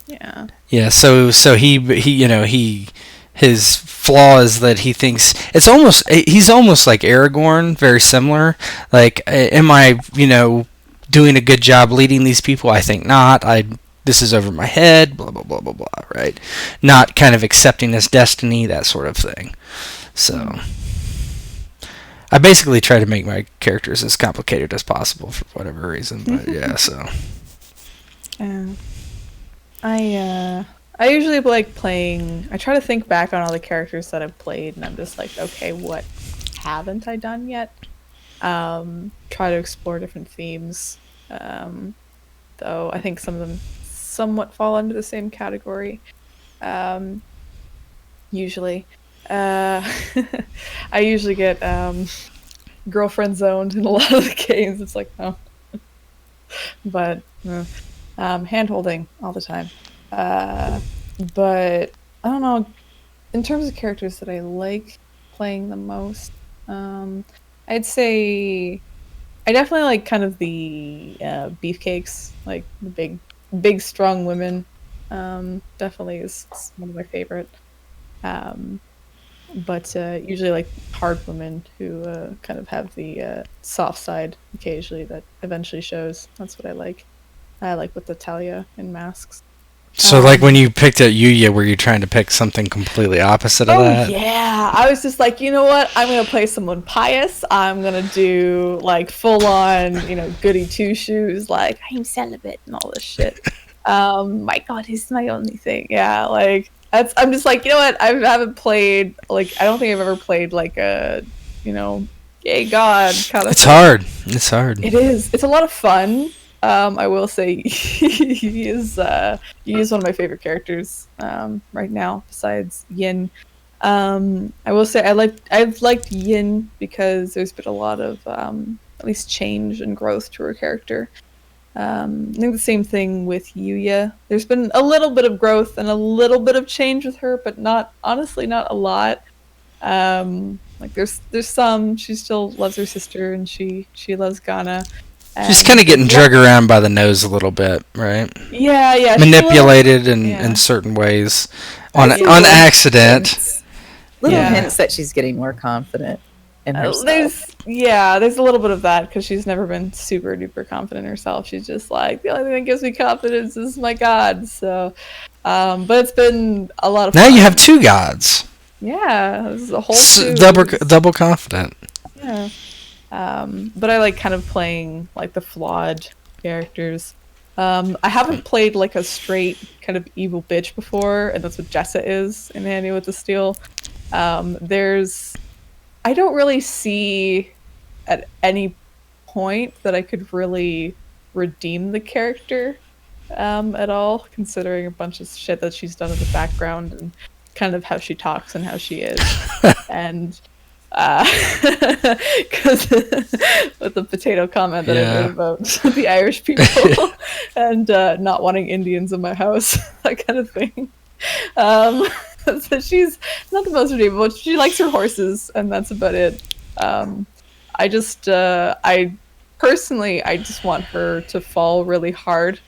Yeah. Yeah. So he his flaw is that he thinks he's almost like Aragorn, very similar. Like, am I doing a good job leading these people? I think not. This is over my head, blah, blah, blah, blah, blah, right? Not kind of accepting his destiny, that sort of thing. So, I basically try to make my characters as complicated as possible for whatever reason, but yeah, so. I usually like playing, I try to think back on all the characters that I've played, and I'm just like, okay, what haven't I done yet? Try to explore different themes, though I think some of them somewhat fall under the same category. Usually. I usually get girlfriend zoned in a lot of the games. It's like, oh. But hand holding all the time. But I don't know, in terms of characters that I like playing the most, I'd say I definitely like kind of the beefcakes, like the big strong women. Definitely is one of my favorite. But usually like hard women who kind of have the soft side occasionally that eventually shows. That's what I like. I like with the Talia in Masks. So, like, when you picked out Yuya, were you trying to pick something completely opposite of that? Yeah, I was just like, you know what? I'm gonna play someone pious. I'm gonna do like full on, goody two shoes, like I'm celibate and all this shit. My God, he's my only thing. Yeah, like I'm just like, you know what? I haven't played like I don't think I've ever played like a, gay god kind of It's thing. hard. It's hard. It is. It's a lot of fun. I will say he is one of my favorite characters right now, besides Yin. I will say I've liked Yin because there's been a lot of at least change and growth to her character. I think the same thing with Yuya. There's been a little bit of growth and a little bit of change with her, but not honestly not a lot. Like there's some she still loves her sister and she loves Ghana. She's kind of getting dragged around by the nose a little bit, right? Yeah. Manipulated in certain ways on accident. Little hints that she's getting more confident in herself. There's a little bit of that because she's never been super duper confident herself. She's just like, the only thing that gives me confidence is my god. So, but it's been a lot of fun. Now you have two gods. Yeah, this is a whole double confident. Yeah. But I like kind of playing like the flawed characters. I haven't played like a straight kind of evil bitch before, and that's what Jessa is in Handy with the Steel. I don't really see at any point that I could really redeem the character at all, considering a bunch of shit that she's done in the background and kind of how she talks and how she is. And because with the potato comment that I made about the Irish people and not wanting Indians in my house, that kind of thing. So she's not the most redeemable. She likes her horses, and that's about it. I just want her to fall really hard,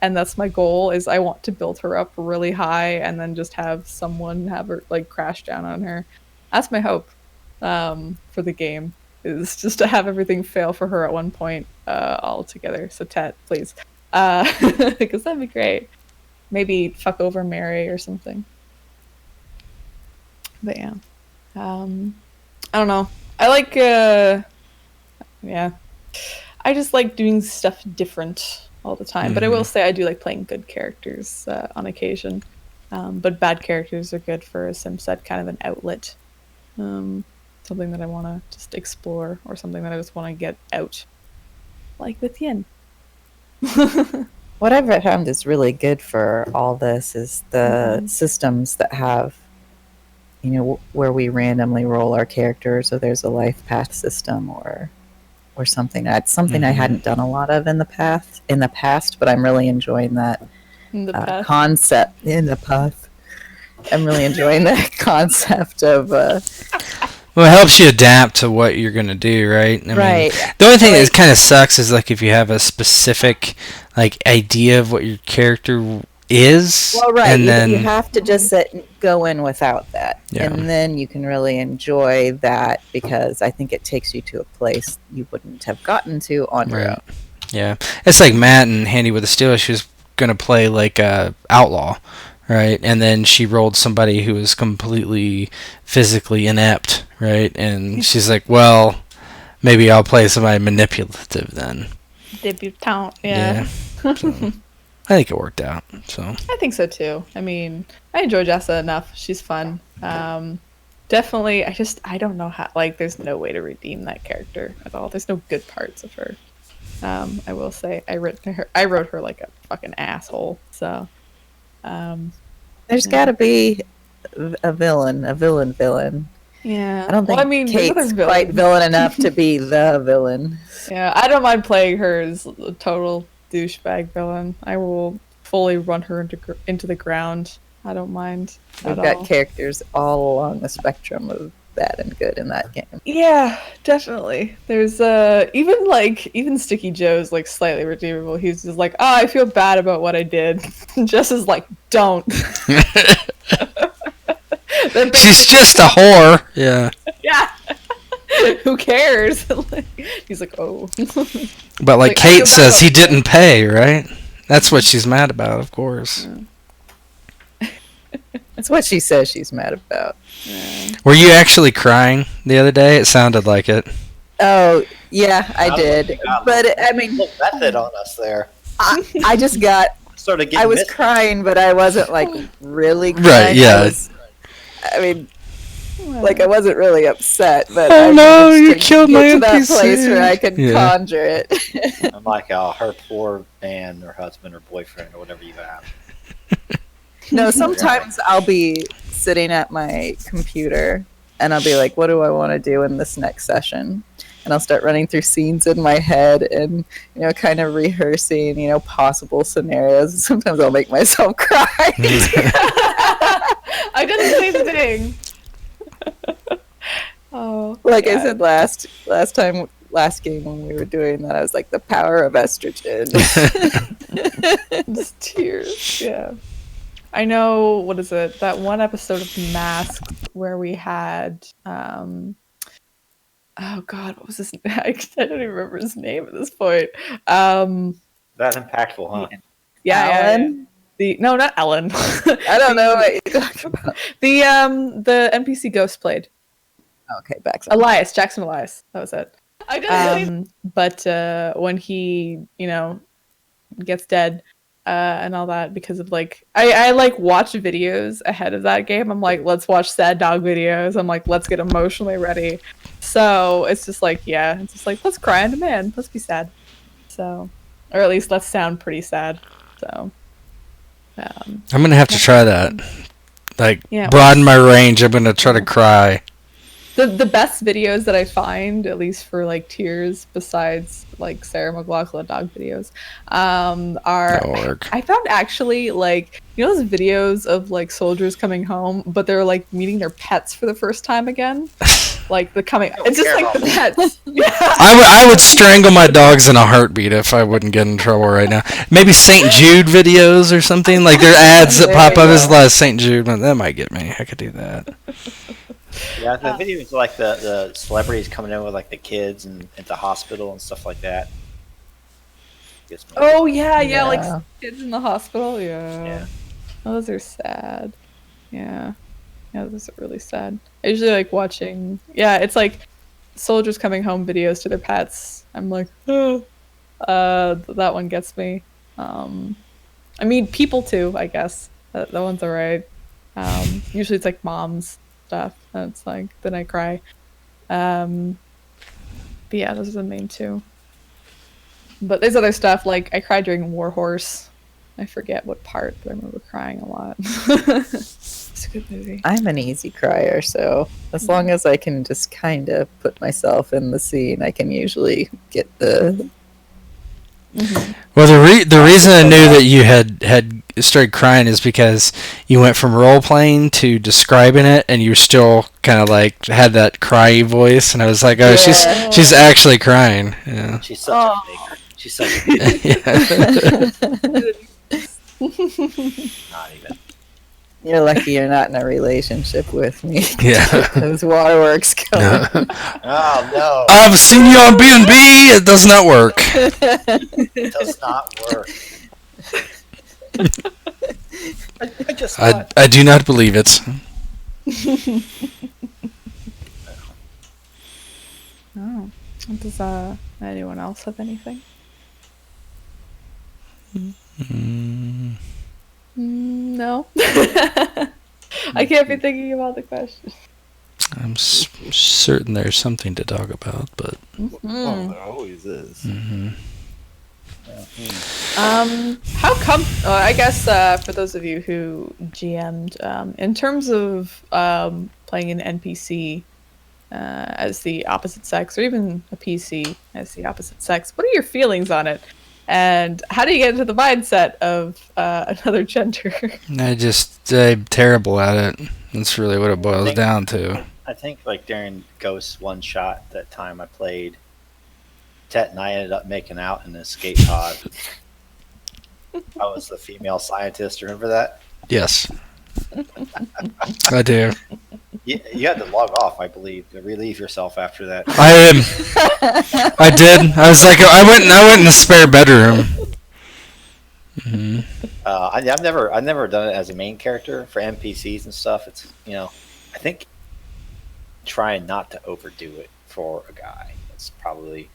and that's my goal. Is I want to build her up really high, and then just have someone have her like crash down on her. That's my hope for the game. Is just to have everything fail for her at one point all together. So Tet, please, because that'd be great. Maybe fuck over Mary or something. But yeah, I don't know. I like, I just like doing stuff different all the time. Mm-hmm. But I will say I do like playing good characters on occasion. But bad characters are good for a sim set, kind of an outlet. Something that I want to just explore, or something that I just want to get out. Like with Yin. What I've found is really good for all this is the systems that have, where we randomly roll our characters, or there's a life path system, or something. That's something I hadn't done a lot of in the past, but I'm really enjoying that concept in the past. I'm really enjoying that concept of. Well, it helps you adapt to what you're going to do, right? I mean, the only thing that kind of sucks is like if you have a specific idea of what your character is. Well, right. And then you have to just go in without that. Yeah. And then you can really enjoy that, because I think it takes you to a place you wouldn't have gotten to on your own. Yeah. It's like Matt and Handy with the Steel. She was going to play like a outlaw, right? And then she rolled somebody who was completely physically inept, right? And she's like, well, maybe I'll play somebody manipulative then. Debutante, yeah. So, I think it worked out. So I think so too. I mean, I enjoy Jessa enough. She's fun. Definitely, I don't know how, there's no way to redeem that character at all. There's no good parts of her. I will say, I wrote her like a fucking asshole. So, there's got to be a villain. Yeah, I don't think Kate's quite villain enough to be the villain. Yeah, I don't mind playing her as a total douchebag villain. I will fully run her into the ground. I don't mind. We've got characters all along the spectrum of bad and good in that game. Yeah, definitely. There's even Sticky Joe's slightly redeemable. He's just like, oh, I feel bad about what I did. Jess is like, don't. She's just a whore. Yeah. Yeah. Who cares? He's like, oh. But Kate says, he didn't pay, right? That's what she's mad about, of course. It's what she says she's mad about. Were you actually crying the other day? It sounded like it. Oh, yeah, I did. But, I mean, Look, method on us there. I just got... Started getting I was missed. crying, but I wasn't, like, really crying. Right, yeah. I mean, like, I wasn't really upset, but Oh, I no, managed you to killed get my to that NPC. place where I could Yeah. conjure it. I'm like, her poor man or husband or boyfriend or whatever you have. No, sometimes I'll be sitting at my computer and I'll be like, what do I want to do in this next session? And I'll start running through scenes in my head and, kind of rehearsing, possible scenarios. Sometimes I'll make myself cry. I did the same thing. Oh, Like I God. said last game when we were doing that, I was like, the power of estrogen. Just tears. Yeah. I know, what is it? That one episode of Masked where we had, oh God, what was his name? I don't even remember his name at this point. That impactful, huh? Yeah, Alan? no, not Ellen. I don't know what you're talking about. The NPC Ghost played. Okay, back. Jackson Elias. That was it. I didn't. But when he, gets dead, and all that, because of I watch videos ahead of that game. I'm like, let's watch sad dog videos. I'm like, let's get emotionally ready. So it's just let's cry on demand. Let's be sad. So, or at least let's sound pretty sad. So, I'm going to have to try that. Yeah. Broaden my range. I'm going to try to cry. The best videos that I find, at least for tears, besides Sarah McLachlan dog videos, are That'll work. I found actually those videos of soldiers coming home, but they're meeting their pets for the first time again. It's just the pets. I would strangle my dogs in a heartbeat if I wouldn't get in trouble right now. Maybe St. Jude videos or something. Like there are ads that pop up as St. Jude. That might get me. I could do that. Yeah, the videos like the celebrities coming in with the kids and at the hospital and stuff like that. Oh yeah, Yeah. kids in the hospital. Yeah. Those are sad. Yeah, those are really sad. I usually watching. Yeah, it's soldiers coming home videos to their pets. I'm like, oh. That one gets me. I mean, people too. I guess that one's alright. Usually it's moms stuff. That's then I cry. But yeah, those are the main two. But there's other stuff I cried during War Horse. I forget what part, but I remember crying a lot. It's a good movie. I'm an easy crier, so as long as I can just kind of put myself in the scene, I can usually get the... Well, the reason I knew that you had started crying is because you went from role playing to describing it, and you still kind of had that cryy voice, and I was like, oh, Yeah. she's actually crying. Yeah. She's such a maker. She's such a maker. Not even. You're lucky you're not in a relationship with me. Yeah. Those waterworks going. Oh no! I've seen you on B&B. It does not work. It does not work. I just thought. I do not believe it. Oh, does anyone else have anything? No. I can't be thinking about the question. I'm certain there's something to talk about, but Well, there always is. How come? I guess for those of you who GM'd, in terms of playing an NPC as the opposite sex, or even a PC as the opposite sex, what are your feelings on it? And how do you get into the mindset of another gender? I'm terrible at it. That's really what it boils down to. I think during Ghost one shot that time I played, Tet and I ended up making out in the escape pod. I was the female scientist. Remember that? Yes. I do. You had to log off, I believe, to relieve yourself after that. I did. I was like, I went in the spare bedroom. I've never done it as a main character for NPCs and stuff. It's I think trying not to overdo it for a guy. That's probably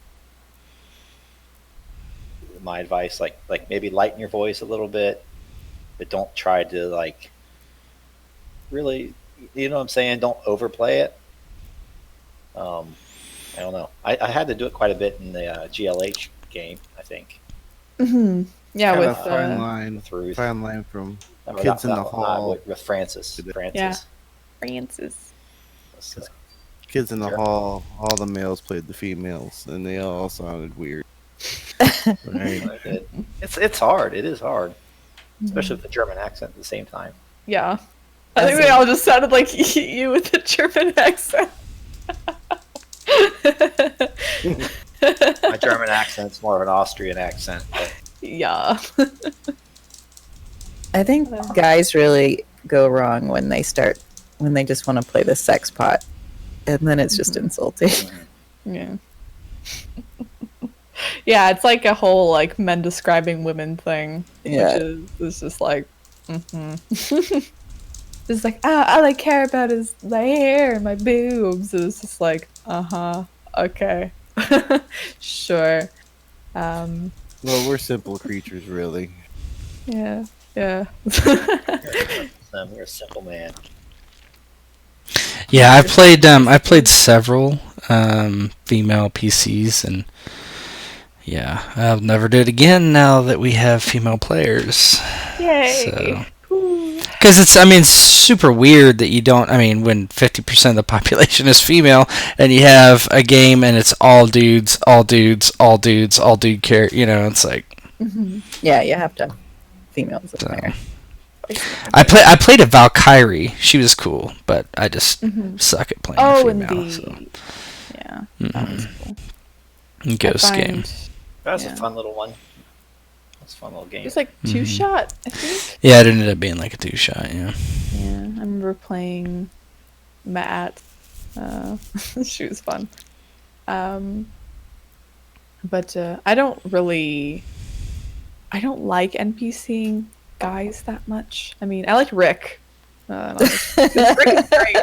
my advice. Like maybe lighten your voice a little bit, but don't try to like really. You know what I'm saying? Don't overplay it. I don't know. I had to do it quite a bit in the GLH game. I think. Hmm. Yeah, Kind with of fine line. With Ruth. Fine line from Or Kids in not- the not Hall. with Francis. Yeah. Francis. Kids in the Hall. All the males played the females, and they all sounded weird. Right. It's hard. It is hard, especially with the German accent at the same time. Yeah. I think they all just sounded like you with the German accent. My German accent's more of an Austrian accent. But Yeah. I think guys really go wrong when they just want to play the sex pot, and then it's just insulting. Yeah. Yeah, it's like a whole like men describing women thing. Yeah. Which is just like It's like, all I care about is my hair and my boobs. It was just like, okay. Sure. Well, we're simple creatures, really. Yeah. Yeah. You're a simple man. Yeah, I played several female PCs, and yeah, I'll never do it again now that we have female players. Yay. Because it's super weird that you don't. When 50% of the population is female, and you have a game and it's all dudes, all dudes, all dudes, all dude character. It's like. Yeah, you have to have females in there. I played a Valkyrie. She was cool, but I just suck at playing a female. Indeed. So. Yeah, that was cool. Ghost game. That's Yeah. a fun little one. That's a fun little game. It's like two-shot, I think. Yeah, it ended up being like a two-shot. Yeah. Yeah, I remember playing Matt. She was fun. But I don't like NPCing guys that much. I like Rick. Rick is great.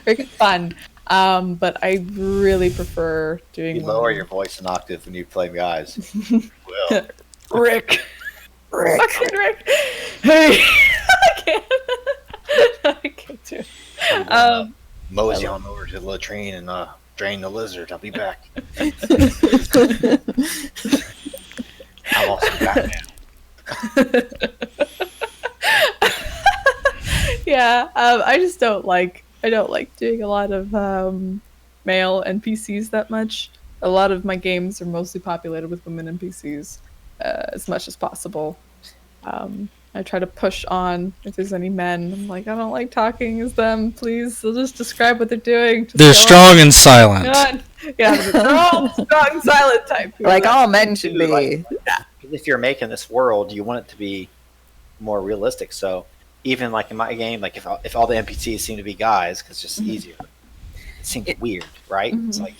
Rick is fun. But I really prefer doing. You lower your voice an octave when you play guys. Well, Rick. Fucking Rick. Hey, I can't. I can't do it. mosey on over to the latrine and drain the lizard. I'll be back. I'm also Batman. Yeah, I just don't like. I don't like doing a lot of male NPCs that much. A lot of my games are mostly populated with women NPCs, as much as possible. I try to push on if there's any men. I'm like, I don't like talking as them. Please, they'll just describe what they're doing. Just They're go strong on. and silent. Go on. Yeah, they're all strong, silent type. Like all men should be. Like, if you're making this world, you want it to be more realistic. So even like in my game, like if all the NPCs seem to be guys, because it's just easier, it seems weird, right? It's like,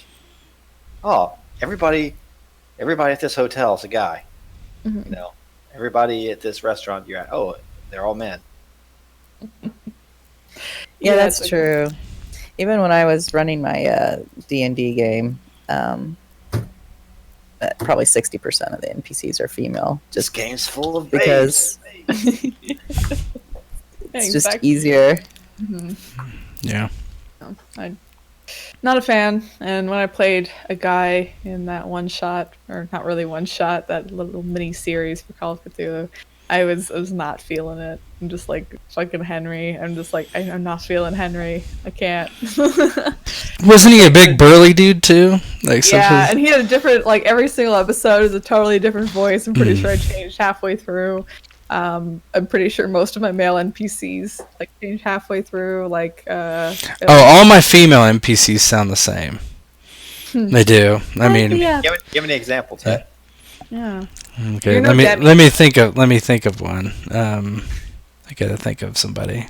oh, everybody at this hotel is a guy. Everybody at this restaurant you're at, oh, they're all men. Yeah, that's true. Even when I was running my D&D game, probably 60% of the NPCs are female. This game's full of because babes. it's just easier. Yeah. I'm not a fan. And when I played a guy in that one shot, or not really one shot, that little mini series for Call of Cthulhu, I was not feeling it. I'm just like fucking Henry. I'm just like I'm not feeling Henry. I can't. Wasn't he a big burly dude too? Like yeah, and he had a different every single episode is a totally different voice. I'm pretty sure I changed halfway through. I'm pretty sure most of my male NPCs change halfway through. All my female NPCs sound the same. They do. I mean, yeah. Give me an example, Ted. Yeah. Okay, You're no Debbie. let me think of one. I gotta think of somebody.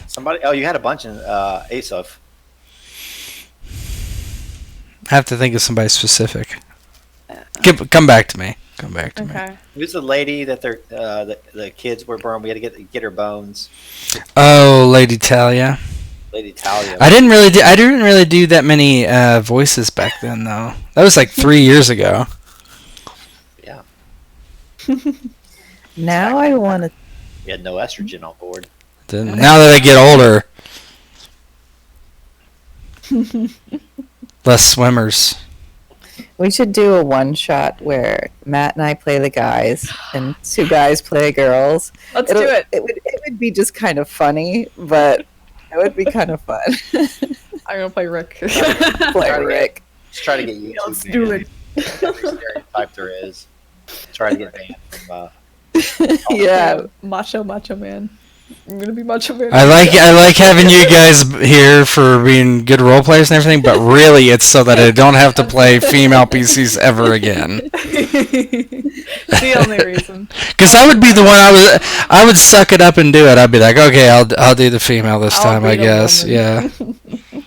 Somebody? Oh, you had a bunch in Asov. I have to think of somebody specific. Come back to me. come back to me. Okay. Who's the lady that the kids were born? We had to get her bones. Oh, Lady Talia. Lady Talia. I didn't really do that many voices back then though. That was like 3 years ago. Yeah. Now I want to. We had no estrogen on board. Now that I get older, less swimmers. We should do a one shot where Matt and I play the guys and two guys play girls. Let's do it. It would be just kind of funny, but it would be kind of fun. I'm gonna play Rick. Play Rick. Just try to get YouTube. Let's do it. Every stereotype there is. Try to get banned from. Yeah. Macho man. I'm gonna be macho man. I like having you guys here for being good role players and everything, but really it's so that I don't have to play female PCs ever again. The only reason. Because I would be the one I would suck it up and do it. I'd be like, okay, I'll do the female this time, I be the guess. woman. Yeah.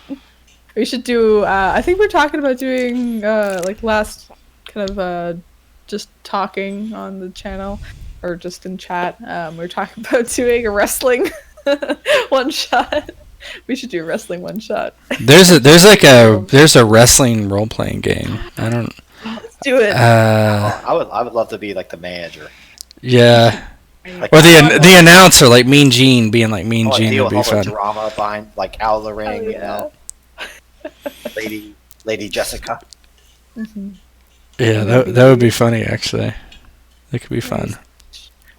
We should do. I think we're talking about doing like last kind of just talking on the channel or just in chat. We're talking about doing a wrestling one shot. We should do a wrestling one shot. There's a wrestling role playing game. I don't. Let's do it. I would love to be like the manager. Yeah. Like, Or the announcer, like Mean Gene, being like Mean Gene deal would with be all the fun. drama behind, like out of the ring, Oh, you yeah. know, Lady Jessica. Yeah, that would be funny actually. That could be fun.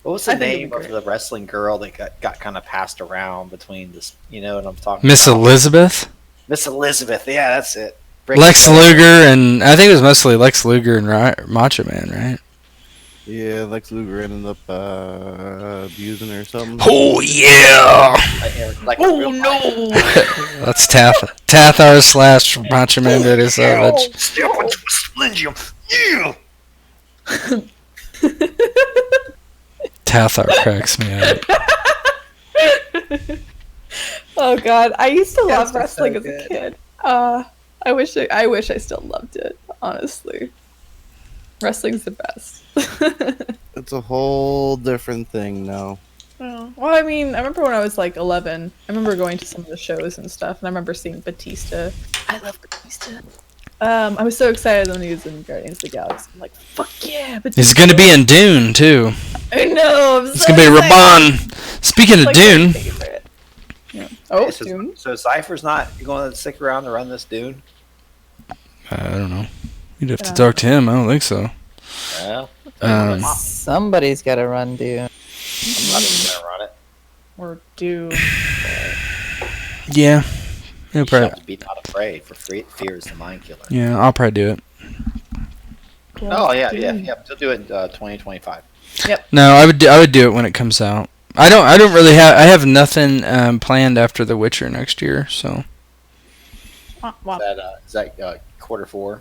What was the I think it'd name be of great. the wrestling girl that got kind of passed around between this? You know what I'm talking Miss about? Elizabeth, Miss Elizabeth. Yeah, that's it. Lex Luger, and I think it was mostly Lex Luger and Macho Man, right? Yeah, Lex Luger ended up abusing her or something. Oh yeah, Like Oh no! that's Tathar slash Macho Man Daddy Savage. Step on Twist Lingium. Yeah. Tathar cracks me up. Oh god, I used to love Guys are wrestling so as good. a kid. I wish I still loved it. Honestly, wrestling's the best. It's a whole different thing now. Oh. Well, I mean, I remember when I was like 11. I remember going to some of the shows and stuff, and I remember seeing Batista. I love Batista. I was so excited when he was in Guardians of the Galaxy. I'm like, fuck yeah, Batista. He's gonna be in Dune too. I know. I'm It's so gonna be excited. Raban. Speaking of Like, my Dune, favorite. Yeah. Oh, so, Dune. so Cypher's not going to stick around to run this Dune? I don't know. You'd have to talk to him. I don't think so. Well, Somebody's got to run, dude. somebody's going to run it. Or Dune. Yeah. He'll You probably, have to be not afraid, for fear is the mind killer. yeah, I'll probably do it. Oh, yeah. Dune. They'll do it in 2025. No, I would do it when it comes out. I don't really have. I have nothing planned after The Witcher next year. So Wah, wah. Is that quarter 4,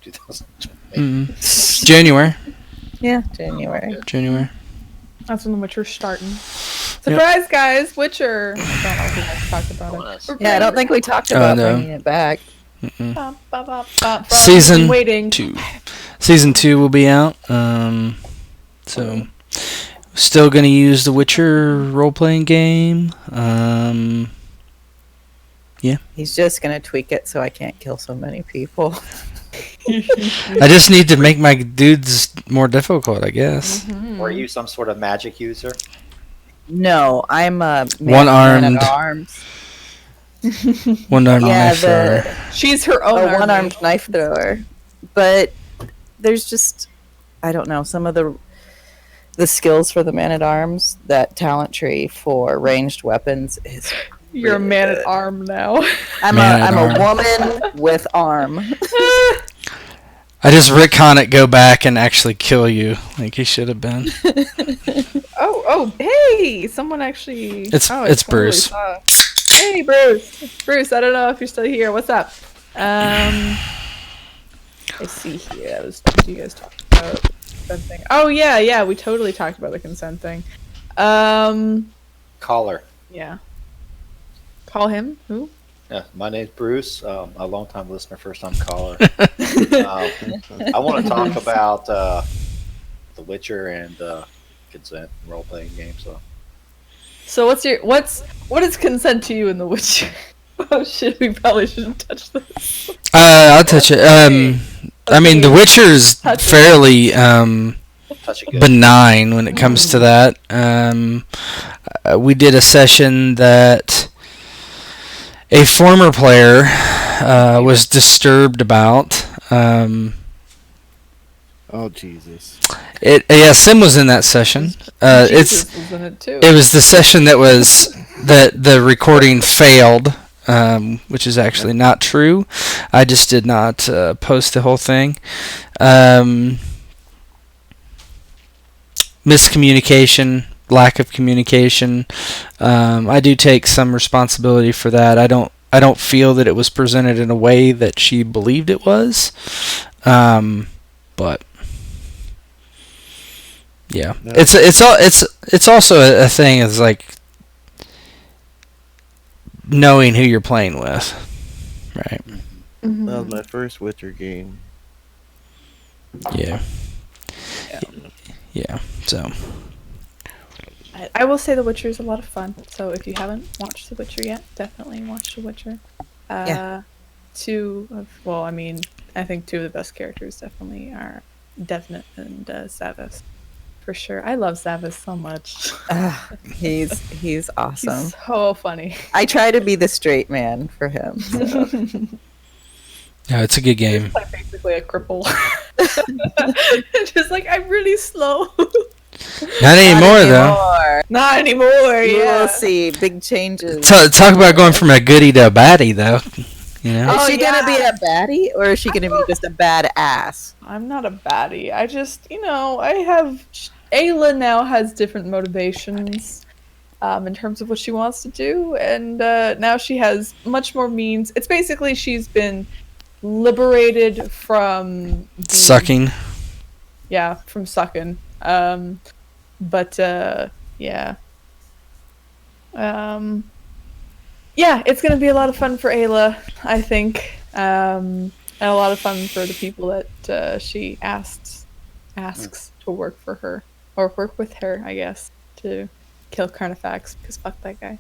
2020? January. Yeah, January. That's when the Witcher's starting. Surprise, guys! Witcher. I don't know if we guys talked about it. Yeah, I don't think we talked about no. bringing it back. Bum, bum, bum, bum. Season waiting. 2. Season 2 will be out. So still gonna use the Witcher role playing game. He's just going to tweak it so I can't kill so many people. I just need to make my dudes more difficult, I guess. Were you some sort of magic user? No, I'm a One-armed. arms. One-armed Yeah, knife thrower. She's her own A army. one-armed knife thrower. But there's just, I don't know, some of the skills for the man-at-arms, that talent tree for ranged weapons is You're a really man good. at arm now. I'm Man-at-arm. a woman with arm. I just retcon it, go back, and actually kill you like he should have been. Oh, hey! Someone actually. It's I Bruce. totally saw. Hey, Bruce. Bruce, I don't know if you're still here. What's up? I see here. What do you guys talk about? Consent thing. Oh yeah. We totally talked about the consent thing. Caller. Yeah. Call him. Who? Yeah, my name's Bruce. A long-time listener, first-time caller. I want to talk about The Witcher and consent role playing game. So what is consent to you in The Witcher? Oh shit, we probably shouldn't touch this. I'll touch it. I mean, The Witcher is Touch it. fairly Touch it good. benign when it comes to that. We did a session that a former player was disturbed about. Oh Jesus! Sim was in that session. Jesus was in it too. It was the session that was that the recording failed, which is actually not true. I just did not post the whole thing. Miscommunication, lack of communication. I do take some responsibility for that. I don't feel that it was presented in a way that she believed it was. But yeah, No. it's also a thing is like knowing who you're playing with, right? Mhm. That was my first Witcher game. Yeah. Yeah. So I will say The Witcher is a lot of fun. So if you haven't watched The Witcher yet, definitely watch The Witcher. Yeah. I think two of the best characters definitely are Devnet and Savas. For sure. I love Savas so much. He's awesome. He's so funny. I try to be the straight man for him. So. yeah, it's a good game. He's like basically a cripple. Just like, I'm really slow. Not anymore though. Not anymore, You yeah. will see big changes. Talk about going from a goodie to a baddie though. You know. Is Oh, she gonna be yeah. a baddie, or is she gonna be just a badass? I'm not a baddie. I just, I have... Ayla now has different motivations in terms of what she wants to do, and now she has much more means. It's basically she's been liberated from... Sucking. Yeah, from sucking. Yeah. Yeah, it's gonna be a lot of fun for Ayla, I think. And a lot of fun for the people that she asks to work for her. Or work with her, I guess, to kill Carnifax, because fuck that guy.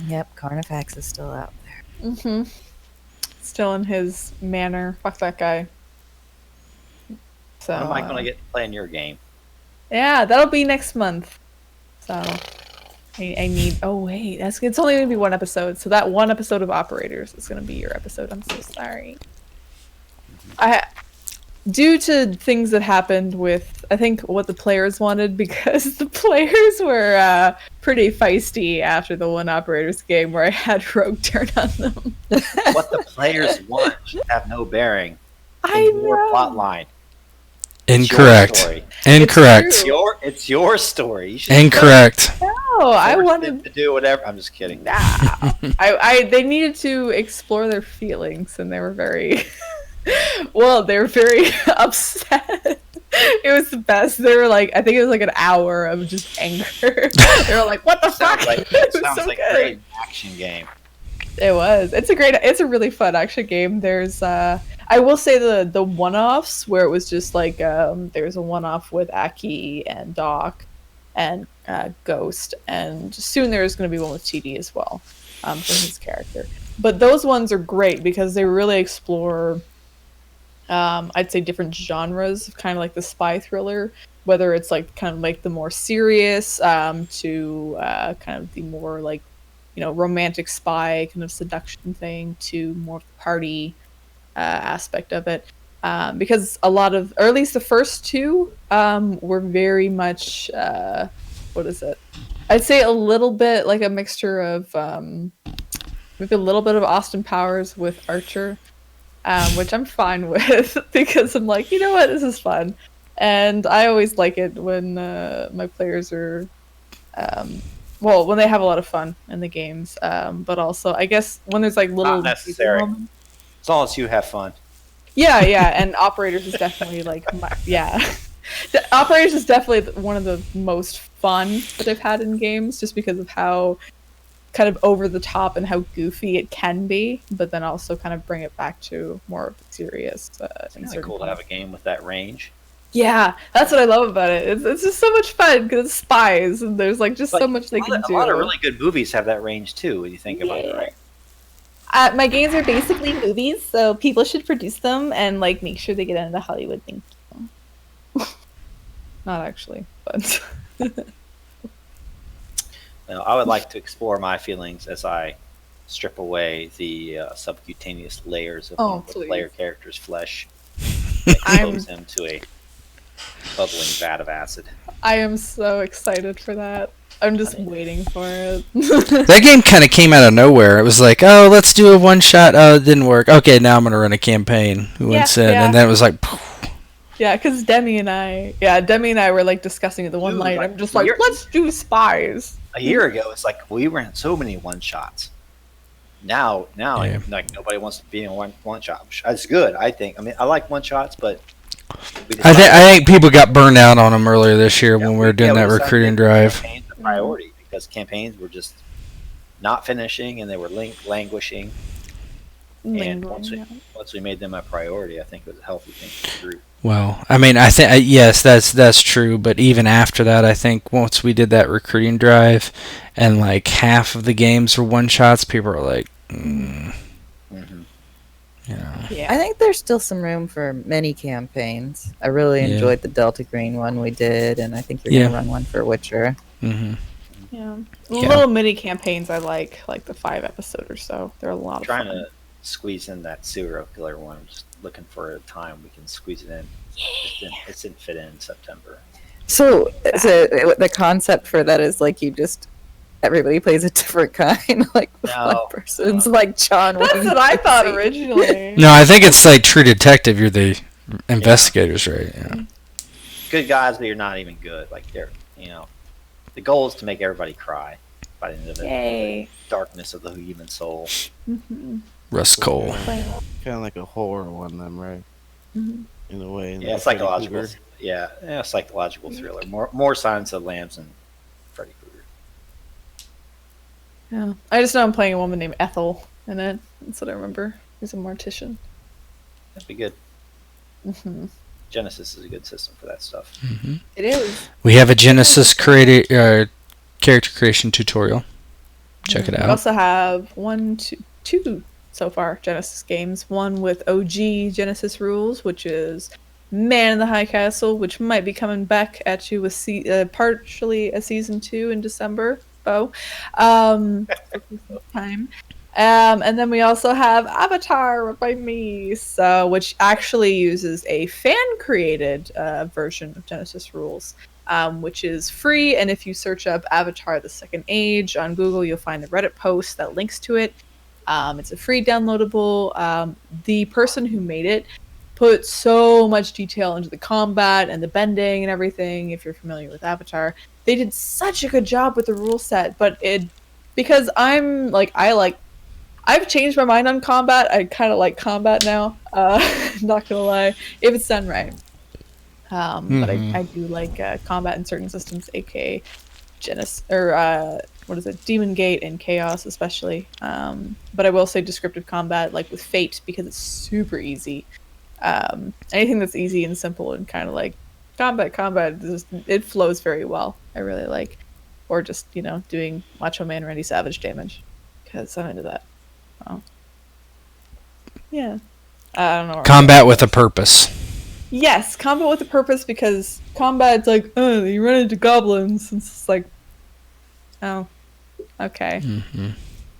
Yep, Carnifax is still out there. Mm-hmm. Still in his manor. Fuck that guy. So, When am I going to get to play in your game? yeah, that'll be next month. So I need. Oh wait, it's only gonna be one episode. So that one episode of Operators is gonna be your episode. I'm so sorry. Due to things that happened with, I think, what the players wanted, because the players were pretty feisty after the one Operators game where I had Rogue turn on them. What the players want should have no bearing I in your know. plot line. Incorrect. Incorrect. Incorrect. It's your story. You should Incorrect. No, I force wanted. them to do whatever. I'm just kidding. Nah. They needed to explore their feelings, and they were very well, they were very upset. It was the best. They were like, I think it was like an hour of just anger. They were like, what the fuck? It was Sounds so like good. a great action game. It was. It's a really fun action game. There's I will say the one-offs where it was just like there's a one-off with Aki and Doc and Ghost, and soon there's going to be one with TD as well for his character. But those ones are great because they really explore I'd say different genres of kind of like the spy thriller, whether it's like kind of like the more serious to kind of the more like romantic spy kind of seduction thing to more party aspect of it, because a lot of, or at least the first two were very much what is it, I'd say a little bit like a mixture of maybe a little bit of Austin Powers with Archer, which I'm fine with because I'm like, you know what, this is fun, and I always like it when my players are when they have a lot of fun in the games, but also I guess when there's like little Not necessary. moments. As long as you have fun. Yeah, and Operators is definitely like The Operators is definitely one of the most fun that I've had in games, just because of how kind of over the top and how goofy it can be, but then also kind of bring it back to more of the serious. It's kind of cool to have a game with that range. Yeah, that's what I love about it. It's just so much fun because it's spies and there's like just so much they can do. A lot of really good movies have that range too. When you think about it, right? My games are basically movies, so people should produce them and like make sure they get into Hollywood. Thank you. Not actually, but. Now, I would like to explore my feelings as I strip away the subcutaneous layers of the player character's flesh and expose him to a bubbling vat of acid. I am so excited for that. I'm just waiting for it. That game kind of came out of nowhere. It was like, oh, let's do a one-shot. Oh, it didn't work. Okay, now I'm going to run a campaign. Who wants in? And then it was like... Yeah, because Demi and I were like discussing it the one night. I'm just like, let's do spies. A year ago, it's like we ran so many one-shots. Now, like nobody wants to be in one shot. It's good, I think. I mean, I like one-shots, but... I think people got burned out on them earlier this year when we were doing that recruiting drive. Priority because campaigns were just not finishing and they were languishing. And once we made them a priority, I think it was a healthy thing for the group. Well, I mean, I think yes, that's true. But even after that, I think once we did that recruiting drive, and like half of the games were one shots, people were like, Yeah, I think there's still some room for many campaigns. I really enjoyed the Delta Green one we did, and I think you're gonna run one for Witcher. Mm-hmm. Yeah, little mini campaigns. I like the 5 episode or so. They're a lot of fun. Trying to squeeze in that serial killer one. I'm just looking for a time we can squeeze it in. It didn't fit in September. So the concept for that is like everybody plays a different kind. Like one person's like John. That's what I thought originally. No, I think it's like True Detective. You're the investigators, right? Yeah. Good guys, but you're not even good. Like they're, the goal is to make everybody cry by the end of it. Yay. The darkness of the human soul. Mm-hmm. Russ Cole. Kind of like a horror one, then, right? Mm-hmm. In a way. Yeah, psychological. Yeah, psychological thriller. More Silence of the Lambs and Freddy Krueger. Yeah, I just know I'm playing a woman named Ethel in it. That's what I remember. She's a mortician. That'd be good. Mm-hmm. Genesis is a good system for that stuff. Mm-hmm. It is. We have a Genesis character creation tutorial. Check it out. We also have two so far Genesis games. One with OG Genesis rules, which is Man in the High Castle, which might be coming back at you with partially a season 2 in December. Time. And then we also have Avatar by me, which actually uses a fan-created version of Genesis rules, which is free. And if you search up Avatar: The Second Age on Google, you'll find the Reddit post that links to it. It's a free downloadable. The person who made it put so much detail into the combat and the bending and everything. If you're familiar with Avatar, they did such a good job with the rule set. But because I've changed my mind on combat. I kind of like combat now. Not gonna lie, if it's done right. But I do like combat in certain systems, aka Genesis or Demon Gate and Chaos especially. But I will say descriptive combat, like with Fate, because it's super easy. Anything that's easy and simple and kind of like combat, it flows very well. I really like, or just doing Macho Man Randy Savage damage, because I'm into that. Oh. Yeah. I don't know. Combat with a purpose. Yes, combat with a purpose, because combat's like, you run into goblins. And it's like, oh, okay. Mm-hmm.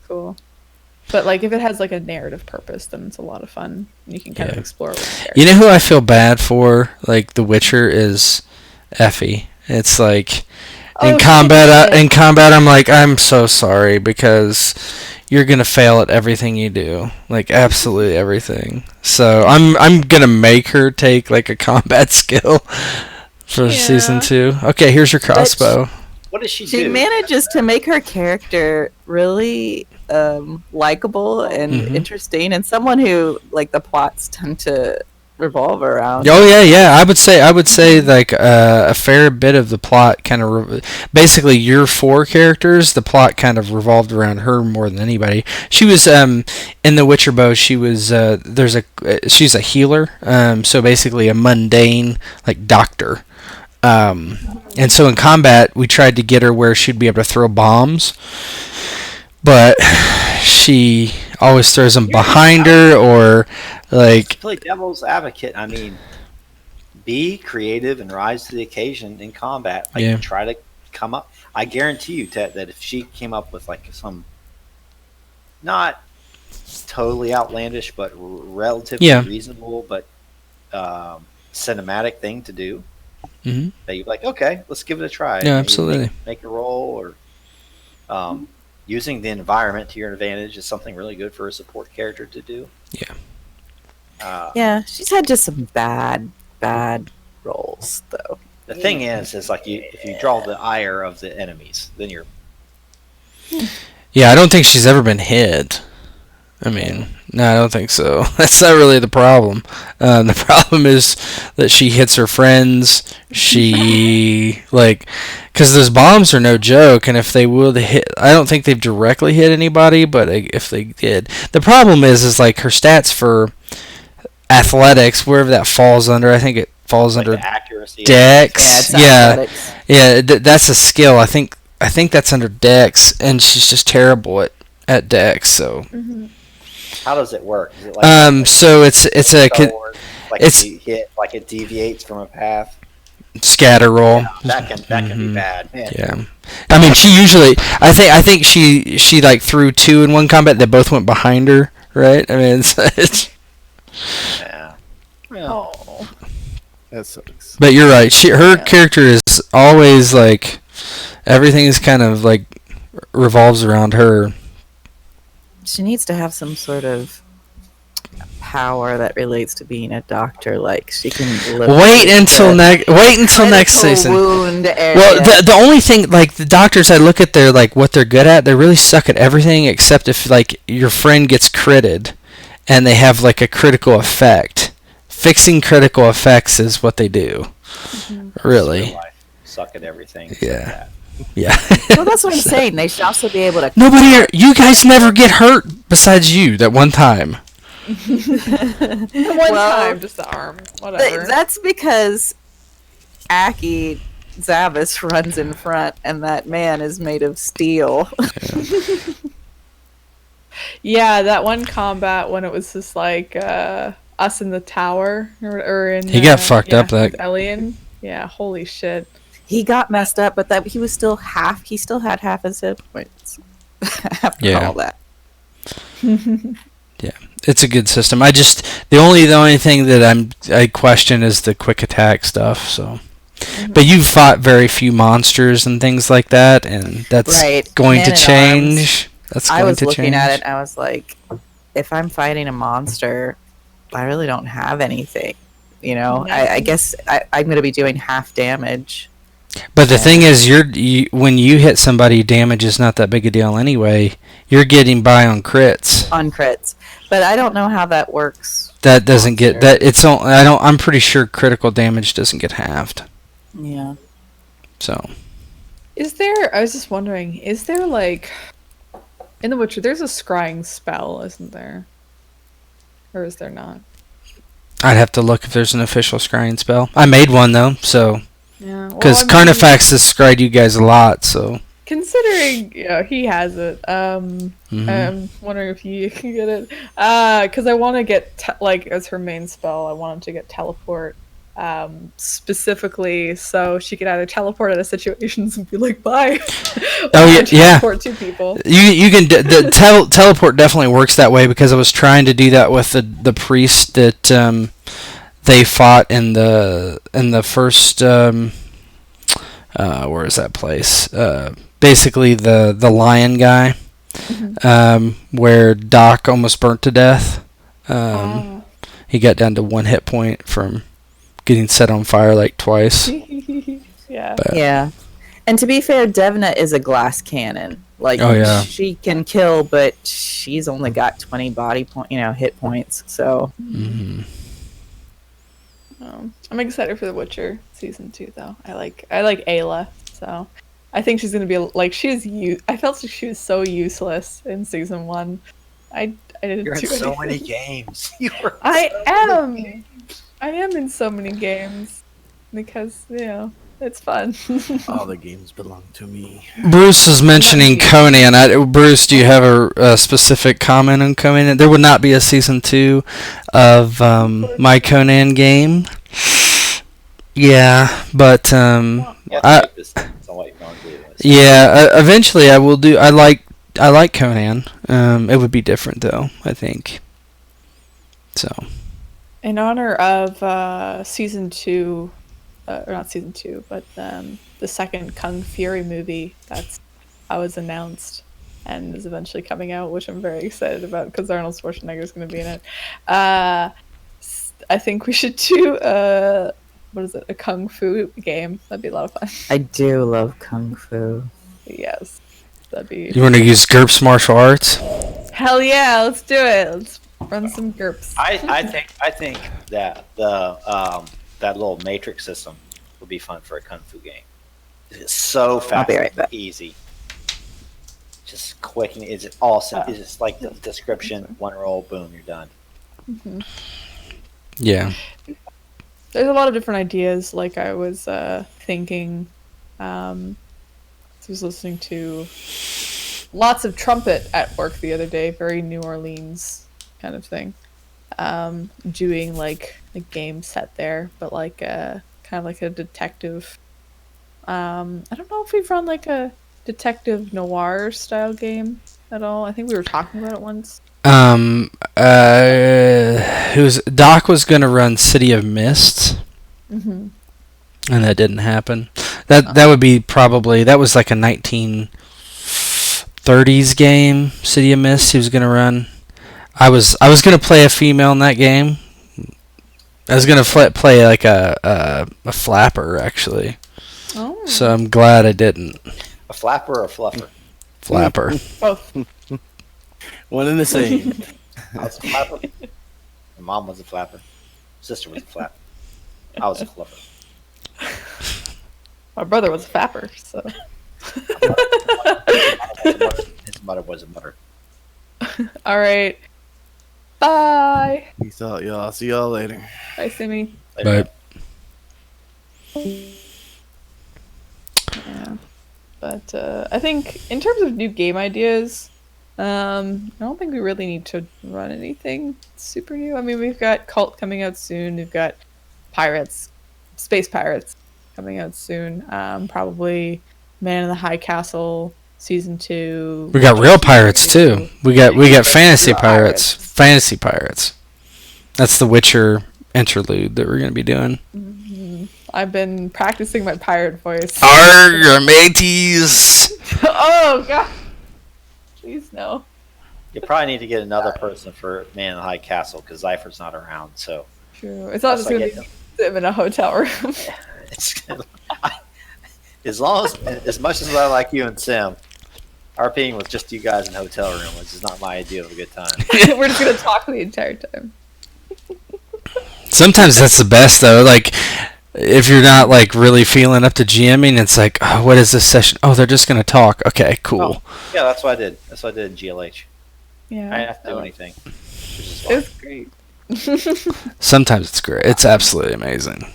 Cool. But like, if it has like a narrative purpose, then it's a lot of fun. You can kind of explore with the character. You know who I feel bad for? Like The Witcher is Effie. It's like in combat. I'm like, I'm so sorry, because you're gonna fail at everything you do, like absolutely everything. So I'm gonna make her take like a combat skill for season 2. Okay, here's your crossbow. What does she do? She manages to make her character really likable and interesting, and someone who like the plots tend to revolve around. Oh yeah. I would say like a fair bit of the plot kind of basically your four characters. The plot kind of revolved around her more than anybody. She was in the Witcher Bow. She was she's a healer. So basically a mundane like doctor. And so in combat, we tried to get her where she'd be able to throw bombs, but she always throws them behind her or like. Play devil's advocate. I mean, be creative and rise to the occasion in combat. Like, Yeah. try to come up. I guarantee you, Tet, that if she came up with like some not totally outlandish but relatively Yeah. reasonable but cinematic thing to do, Mhm. that you're like, okay, let's give it a try. Yeah, Maybe absolutely. Make a roll, or using the environment to your advantage is something really good for a support character to do. Yeah. Yeah, she's had just some bad roles though. The thing is like if you draw the ire of the enemies, then you're Yeah, I don't think she's ever been hit. I mean, no, I don't think so. That's not really the problem. The problem is that she hits her friends. She, like, because those bombs are no joke, and if they would hit, I don't think they've directly hit anybody, but if they did. The problem is like, her stats for athletics, wherever that falls under, I think it falls like under the accuracy. Dex. it's Yeah, athletics. yeah, that's a skill. I think that's under Dex, and she's just terrible at Dex. So, How does it work? Is it like so it's a sword, like it's- if you hit, like it deviates from a path? scatter roll. That can be bad. Man. Yeah, I mean, she usually. I think she like threw two in one combat. They both went behind her, right? I mean, it's Yeah. Well, Oh. That sucks. but you're right. Her character is always like everything is kind of like revolves around her. She needs to have some sort of power that relates to being a doctor. Like she can Wait until next season. Wound area. Well, the only thing, like, the doctors, I look at their, like, what they're good at, they really suck at everything except if, like, your friend gets critted and they have, like, a critical effect. Fixing critical effects is what they do. Really. real life, suck at everything. except Yeah. that. Yeah. well, that's what I'm saying. They should also be able to. You guys never get hurt besides you that one time. One Well, time, just the arm. Whatever. That's because Aki Zavis runs in front, and that man is made of steel. Yeah, that one combat when it was just like us in the tower or in. He got fucked up, that- with Elian. Yeah, holy shit. He got messed up, but that he was still half. He still had half his hit points after Yeah. all that. Yeah. It's a good system. The only thing that I question is the quick attack stuff, so. But you've fought very few monsters and things like that, and that's Right. going to Man at change. That's I going was to looking change. at it, and I was like, if I'm fighting a monster, I really don't have anything. You know, No. I guess I'm going to be doing half damage. But the thing is, when you hit somebody, damage is not that big a deal anyway. You're getting by on crits. On crits, but I don't know how that works. That doesn't get that. I'm pretty sure critical damage doesn't get halved. Yeah. So I was just wondering, is there like in The Witcher there's a scrying spell, isn't there? Or is there not? I'd have to look if there's an official scrying spell. I made one though, so Yeah. because I mean, Carnifax has scryed you guys a lot, so. considering he has it, Mhm. I'm wondering if you can get it. Because I want to get like as her main spell, I wanted to get teleport. Specifically, so she could either teleport out of situations and be like, "Bye." Oh, yeah, yeah. Teleport to people. You can teleport definitely works that way because I was trying to do that with the priest that they fought in the first where is that place? Basically the lion guy, where Doc almost burnt to death. He got down to 1 hit point from getting set on fire like twice. Yeah. But- Yeah. And to be fair, Devna is a glass cannon. Like, Oh, yeah. she can kill, but she's only got 20 hit points. So, Mhm. I'm excited for The Witcher season 2 though. I like Ayla, so I think she's gonna be like I felt like she was so useless in season 1. I didn't You're in do so anything. many games. You were in I so many games. am. I am in so many games because it's fun. All the games belong to me. Bruce was mentioning Conan. Bruce, do you have a specific comment on Conan? There would not be a season 2 of my Conan game. Yeah, but You have to I make this on what you're going to do. eventually I will do. I like Conan. It would be different though, I think. So. In honor of season 2, or not season 2, but the second Kung Fury movie that was announced and is eventually coming out, which I'm very excited about because Arnold Schwarzenegger is going to be in it. I think we should do a Kung Fu game. That'd be a lot of fun. I do love Kung Fu. Yes, that'd be. You want to use GURPS martial arts? Hell yeah, let's do it. Let's run some GURPS. I think that that little matrix system would be fun for a kung fu game. It's so fast be right and back. easy. Just quick and it's just like the description, one roll, boom, you're done. Yeah. There's a lot of different ideas. Like I was thinking, I was listening to lots of trumpet at work the other day, very New Orleans kind of thing. Doing like a game set there, but like kind of like a detective. I don't know if we've run like a detective noir style game at all. I think we were talking about it once. Doc was gonna run City of Mist, Mm-hmm. and that didn't happen. That would be probably that was like a 1930s game. City of Mist. He was gonna run. I was gonna play a female in that game. I was gonna play like a flapper actually. Oh. So I'm glad I didn't. A flapper or a fluffer? Flapper. Both. One and the same. I was a flapper. My mom was a flapper. Sister was a flapper. I was a fluffer. My brother was a fapper, so. His mother was a mother. All right. Bye. Peace out, y'all. See y'all later. Bye, Simi. Later. Yeah. But I think in terms of new game ideas, I don't think we really need to run anything super new. I mean, we've got Cult coming out soon. We've got Space Pirates coming out soon. Probably Man in the High Castle Season 2. We got real pirates too. We got fantasy pirates. Fantasy pirates. That's the Witcher interlude that we're gonna be doing. I've been practicing my pirate voice. Arr, mateys! Oh, God. Please, no. You probably need to get another person for Man in the High Castle because Zypher's not around. So True. It's not just going to be him in a hotel room. it's as much as I like you and Sim, RPing with just you guys in a hotel room, which is not my idea of a good time. We're just going to talk the entire time. Sometimes that's the best though. Like if you're not like really feeling up to GMing, it's like, oh, what is this session? Oh, they're just gonna talk. Okay, cool. Oh, yeah, that's what I did. That's what I did in GLH. Yeah. I didn't have to do anything. Which is fun. It was great. Sometimes it's great. It's absolutely amazing.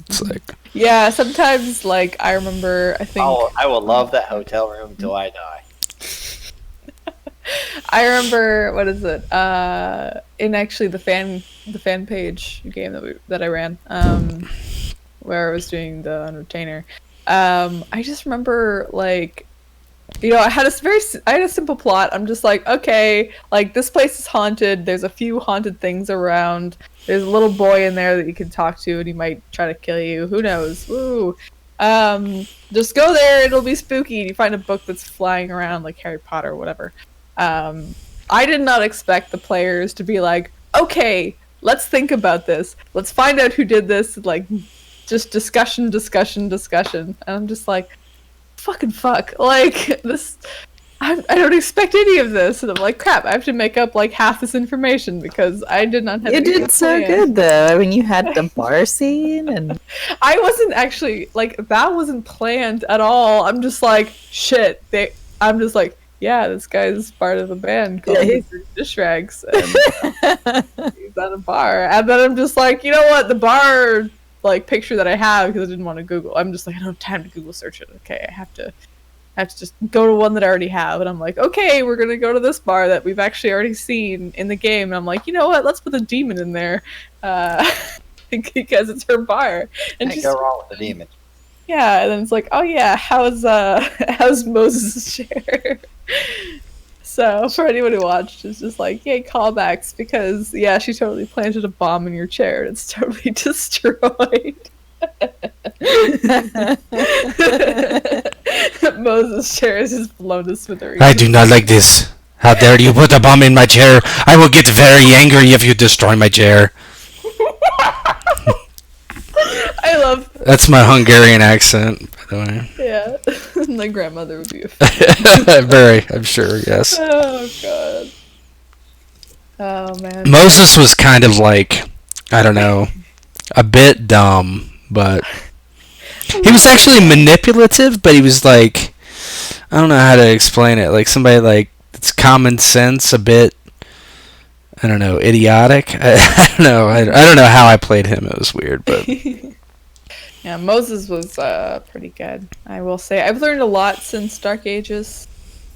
It's like Yeah, sometimes, like, I remember, I think... I will love that hotel room until I die. I remember, what is it? In actually the fan page game that I ran, where I was doing the Entertainer. I just remember, like, you know, I had a simple plot. I'm just like, okay, like, this place is haunted. There's a few haunted things around. There's a little boy in there that you can talk to, and he might try to kill you. Who knows? Woo. Just go there. It'll be spooky. You find a book that's flying around, like Harry Potter or whatever. I did not expect the players to be like, okay, let's think about this. Let's find out who did this. Like, just discussion. And I'm just like, fucking fuck. Like, this I don't expect any of this. And I'm like, crap, I have to make up like half this information because I did not have You anything did so planned. good, though. I mean, you had the bar scene, and I wasn't actually like that wasn't planned at all. I'm just like shit. I'm just like yeah, this guy's part of a band called Yeah, Dish Rags, and he's at a bar. And then I'm just like, you know what, the bar like picture that I have because I didn't want to Google. I'm just like I don't have time to Google search it. Okay, I have to just go to one that I already have. And I'm like, okay, we're gonna go to this bar that we've actually already seen in the game. And I'm like, you know what, let's put the demon in there. Because it's her bar. And Can't she's go wrong with the demon. yeah, and then it's like, oh yeah, how's Moses' chair? So for anyone who watched, it's just like, yay, callbacks, because yeah, she totally planted a bomb in your chair and it's totally destroyed. Moses' chair is just blown to smithereens. I do not like this. How dare you put a bomb in my chair? I will get very angry if you destroy my chair. I love That's my Hungarian accent, by the way. yeah. My grandmother would be offended. Very, I'm sure, yes. Oh god. Oh man. Moses was kind of like, I don't know, a bit dumb, but he was actually manipulative, but he was like, I don't know how to explain it. Like somebody like, it's common sense, a bit, I don't know, idiotic. I don't know. I don't know how I played him. It was weird, but Yeah, Moses was pretty good. I will say I've learned a lot since Dark Ages.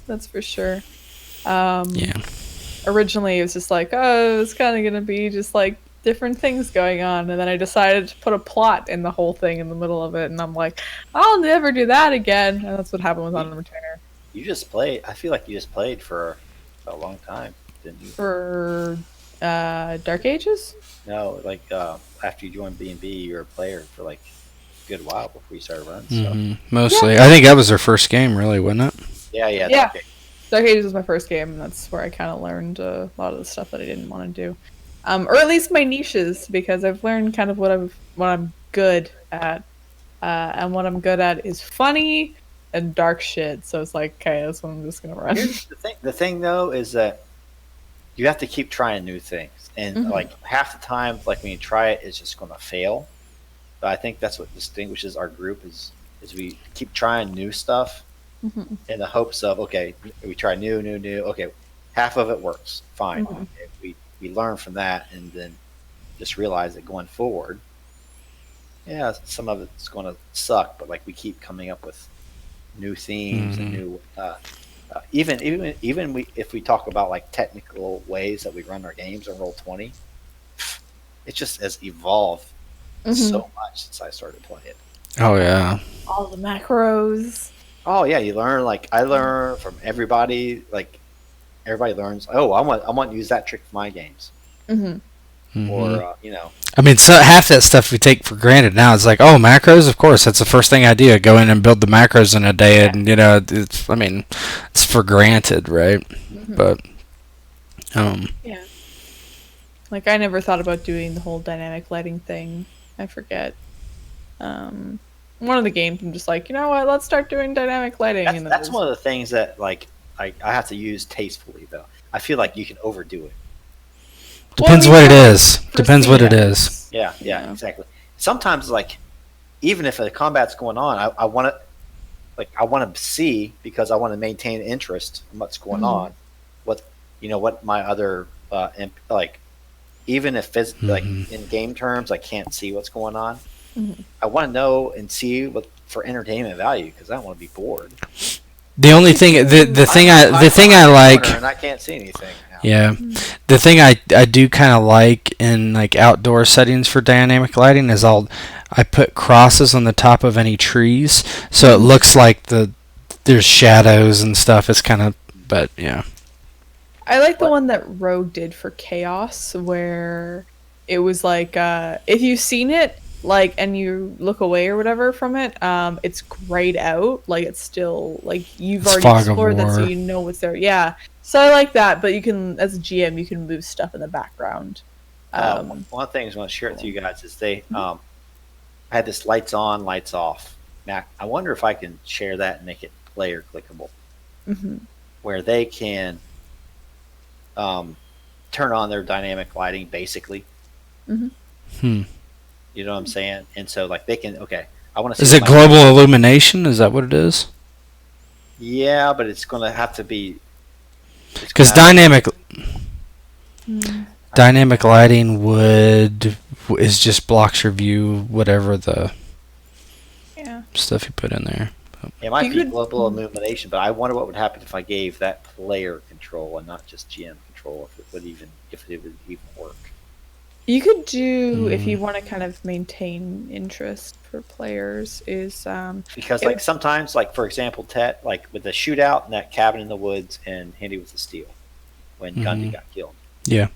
That's for sure. yeah. Originally, it was just like, oh, it's kind of gonna be just like different things going on, and then I decided to put a plot in the whole thing in the middle of it, and I'm like, I'll never do that again. And that's what happened with Honor Retainer. You just played. I feel like you just played for a long time, didn't you? For Dark Ages? No, like after you joined B&B, you were a player for like a good while before you started running. So Mostly. I think that was their first game, really, wasn't it? yeah. Yeah. Okay. Dark Ages was my first game, and that's where I kind of learned a lot of the stuff that I didn't want to do, or at least my niches, because I've learned kind of what I'm good at, and what I'm good at is funny and dark shit. So it's like, okay, that's what I'm just gonna run. Here's the thing. The thing though is that you have to keep trying new things, and like half the time, like when you try it, it's just going to fail. But I think that's what distinguishes our group is we keep trying new stuff in the hopes of okay, we try new. Okay, half of it works, fine. Okay, we learn from that, and then just realize that going forward, yeah, some of it's going to suck, but like we keep coming up with new themes and new. Even if we talk about like technical ways that we run our games on Roll20, it just has evolved so much since I started playing. Oh, yeah. All the macros. Oh yeah, you learn. Like I learn from everybody. Like everybody learns. Oh, I want to use that trick for my games. Or you know. I mean, so half that stuff we take for granted now. It's like, oh, macros, of course. That's the first thing I do. I go in and build the macros in a day, and you know, it's for granted, right? But, Yeah. Like I never thought about doing the whole dynamic lighting thing. I forget. One of the games, I'm just like, you know what? Let's start doing dynamic lighting. That's one of the things that like I have to use tastefully though. I feel like you can overdo it. depends what it is. Depends what it is. Yeah, exactly. Sometimes like even if a combat's going on, I want to see because I want to maintain interest in what's going on. What my other like even if like in game terms I can't see what's going on. I want to know and see what for entertainment value because I don't want to be bored. The only thing, the thing I like, and I can't see anything. Now. yeah, the thing I do kind of like in like outdoor settings for dynamic lighting is I put crosses on the top of any trees so it looks like there's shadows and stuff. It's kind of, but yeah. I like the one that Rogue did for Chaos, where it was like if you've seen it, like, and you look away or whatever from it, it's grayed out. Like it's still like you've already explored that, so you know what's there. Yeah, so I like that. But you can, as a GM, you can move stuff in the background. One of the things I want to share with you guys is I had this lights on, lights off. Now I wonder if I can share that and make it player clickable. where they can turn on their dynamic lighting, basically. Hmm. You know what I'm saying? And so, like, they can, okay, I want to see. Is it global illumination? Is that what it is? Yeah, but it's going to have to be. Because dynamic lighting is just blocks your view, whatever the stuff you put in there. It might be global illumination, but I wonder what would happen if I gave that player control and not just GM control. If it would even work. You could do, if you want to kind of maintain interest for players, is because like sometimes, like for example, Tet, like with the shootout in that cabin in the woods and Handy with the steel when Gundy got killed. Yeah,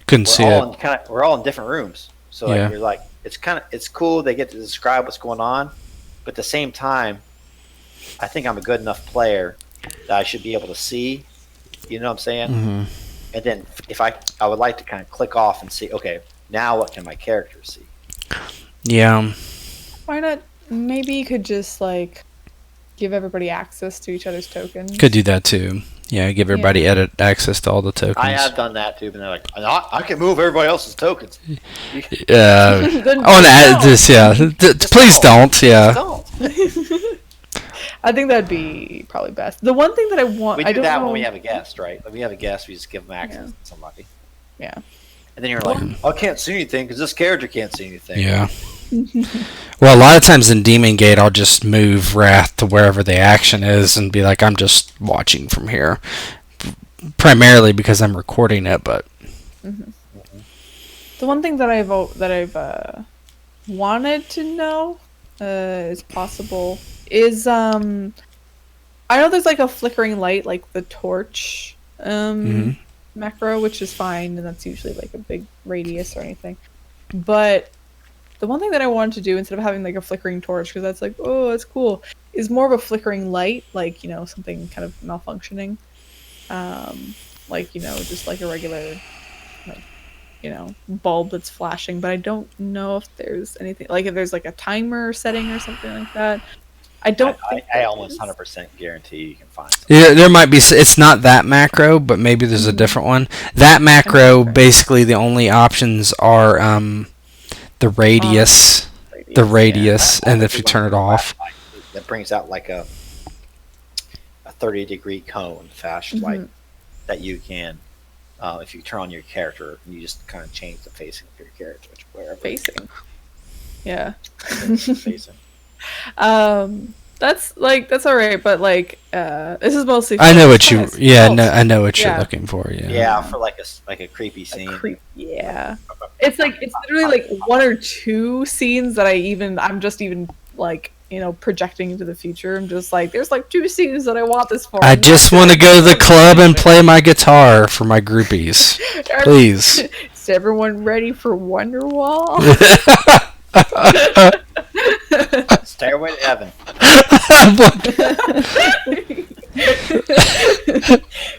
couldn't see it. We're all in different rooms, so like you're like it's cool. They get to describe what's going on, but at the same time, I think I'm a good enough player that I should be able to see. You know what I'm saying? And then if I would like to kind of click off and see, okay, now what can my character see? Yeah. Why not? Maybe you could just like give everybody access to each other's tokens. Could do that too. Yeah, give everybody edit access to all the tokens. I have done that too, but they're like, I can move everybody else's tokens. Please don't. Yeah. Don't. I think that'd be probably best. The one thing that I want, we do that when we have a guest, right? Like we have a guest, we just give them access to somebody. Yeah. And then you're like, I can't see anything because this character can't see anything. Yeah. Well, a lot of times in Demon Gate, I'll just move Wrath to wherever the action is and be like, I'm just watching from here. Primarily because I'm recording it, but. The one thing that I've wanted to know is possible is I know there's like a flickering light, like the torch macro, which is fine, and that's usually like a big radius or anything. But the one thing that I wanted to do instead of having like a flickering torch, because that's like, oh, that's cool, is more of a flickering light, like, you know, something kind of malfunctioning, like, you know, just like a regular, like, you know, bulb that's flashing. But I don't know if there's anything, like if there's like a timer setting or something like that. I almost 100% guarantee you can find something. Yeah, there might be. It's not that macro, but maybe there's a different one. That macro, basically, the only options are the radius, and if you turn it off, that brings out like a 30-degree cone flashlight that you can, if you turn on your character, you just kind of change the facing of your character, wherever facing. Yeah. Facing. That's all right, but like this is mostly I know what you I know what you're looking for. Yeah, for like a creepy scene. It's like it's literally like one or two scenes that I'm just even like, you know, projecting into the future. I'm just like, there's like 2 scenes that I want this for. I just want to go to the club and play my guitar for my groupies. Please. Is everyone ready for Wonderwall? Stairway to Heaven.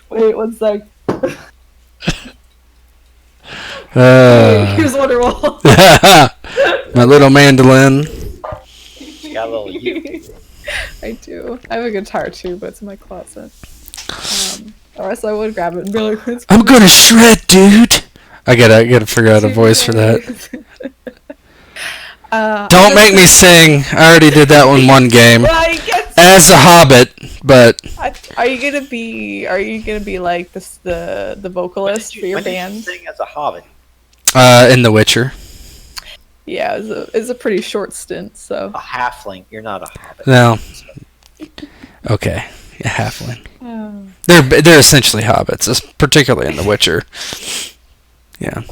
Wait, one sec. Here's Wonderwall. My little mandolin. You got a little I do. I have a guitar too, but it's in my closet. Or else I would grab it and be like, I'm gonna shred, dude. I gotta figure out a voice for that. Don't make me sing. I already did that one game. As a hobbit, but are you gonna be like the vocalist for your band? Did you sing as a hobbit? In The Witcher. Yeah, it's a pretty short stint. So a halfling. You're not a hobbit. No. Okay, a halfling. They're essentially hobbits, particularly in The Witcher. Yeah.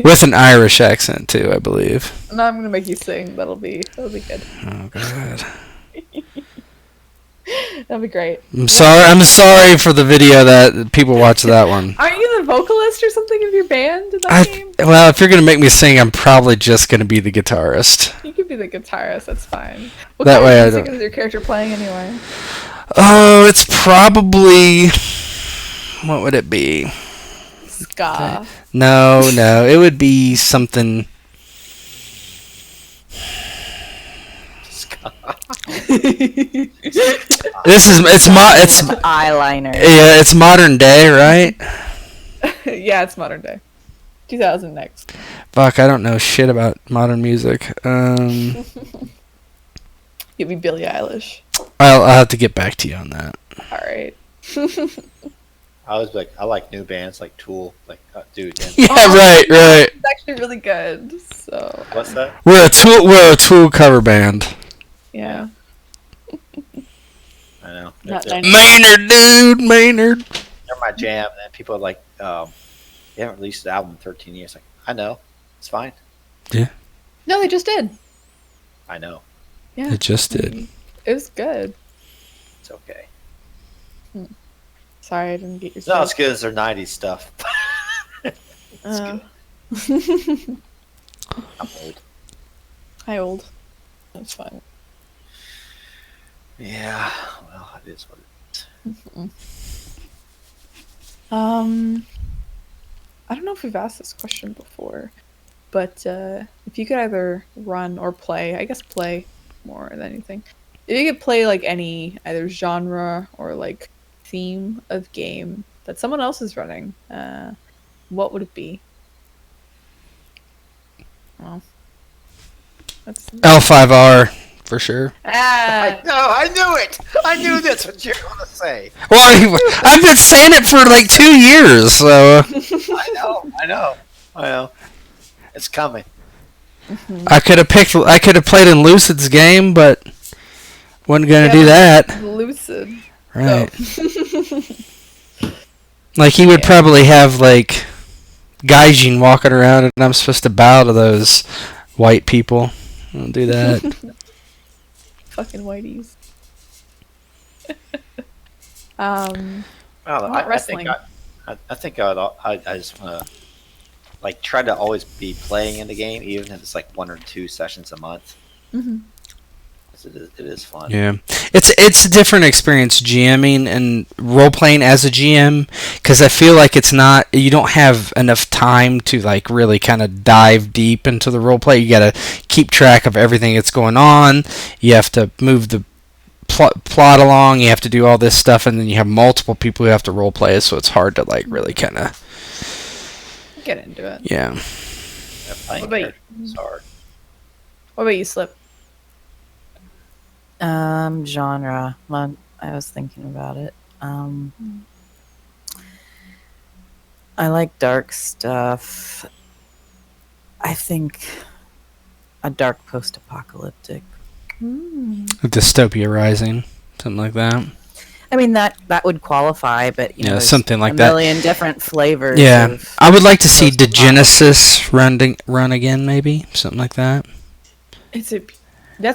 With an Irish accent too, I believe. Now I'm gonna make you sing. That'll be good. Oh god. That'll be great. I'm sorry for the video that people watch that one. Aren't you the vocalist or something of your band in that game? Well, if you're gonna make me sing, I'm probably just gonna be the guitarist. You could be the guitarist. That's fine. What that kind way of I music don't. is your character playing anyway? Oh, it's probably. What would it be? Ska. No, it would be something. This is it's eyeliner. yeah, it's modern day, right? Yeah, it's modern day. 2000 next. Fuck, I don't know shit about modern music. Give me Billie Eilish. I'll have to get back to you on that. All right. I was like, I like new bands like Tool, like dude. And, Yeah, right. It's actually really good. So what's that? We're a Tool cover band. yeah. I know. Not They're, 90s. Maynard, dude, Maynard. they're my jam, and people are like, they haven't released an album in 13 years. Like, I know, it's fine. No, they just did. I know, Yeah. It just did. It was good. it's okay. Sorry, I didn't get your. It's not as good as their 90s stuff. Uh, I'm old. Hi, old. That's fine. Yeah, well, it is what it is. I don't know if we've asked this question before, but if you could either run or play, I guess play more than anything. If you could play like any either genre or like theme of game that someone else is running, what would it be? Well, that's L5R for sure. ah. I knew it. I knew that's what you're gonna say. Well, I've been saying it for like 2 years, so I know. It's coming. I could have played in Lucid's game, but wasn't gonna do that. Lucid. Right. Oh. Like he would Yeah. probably have like Gaijin walking around, and I'm supposed to bow to those white people. I don't do that. Fucking whiteys. Well, Not wrestling. I think I just want to like try to always be playing in the game, even if it's like 1 or 2 sessions a month. Mhm. 'Cause it is fun. Yeah, it's a different experience GMing and role playing as a GM, because I feel like you don't have enough time to like really kind of dive deep into the role play. You got to keep track of everything that's going on. You have to move the plot along. You have to do all this stuff, and then you have multiple people who have to role play. So it's hard to like really kind of Get into it. yeah. Yeah, playing What about you? characters is hard. What about you, Slip? Genre. Well, I was thinking about it. I like dark stuff. I think a dark post-apocalyptic. Dystopia Rising, something like that. I mean that would qualify, but you know, Yeah, there's something like a that. million different flavors. Yeah, of I would like to see post-apocalyptic. Degenesis run again, maybe something like that. That's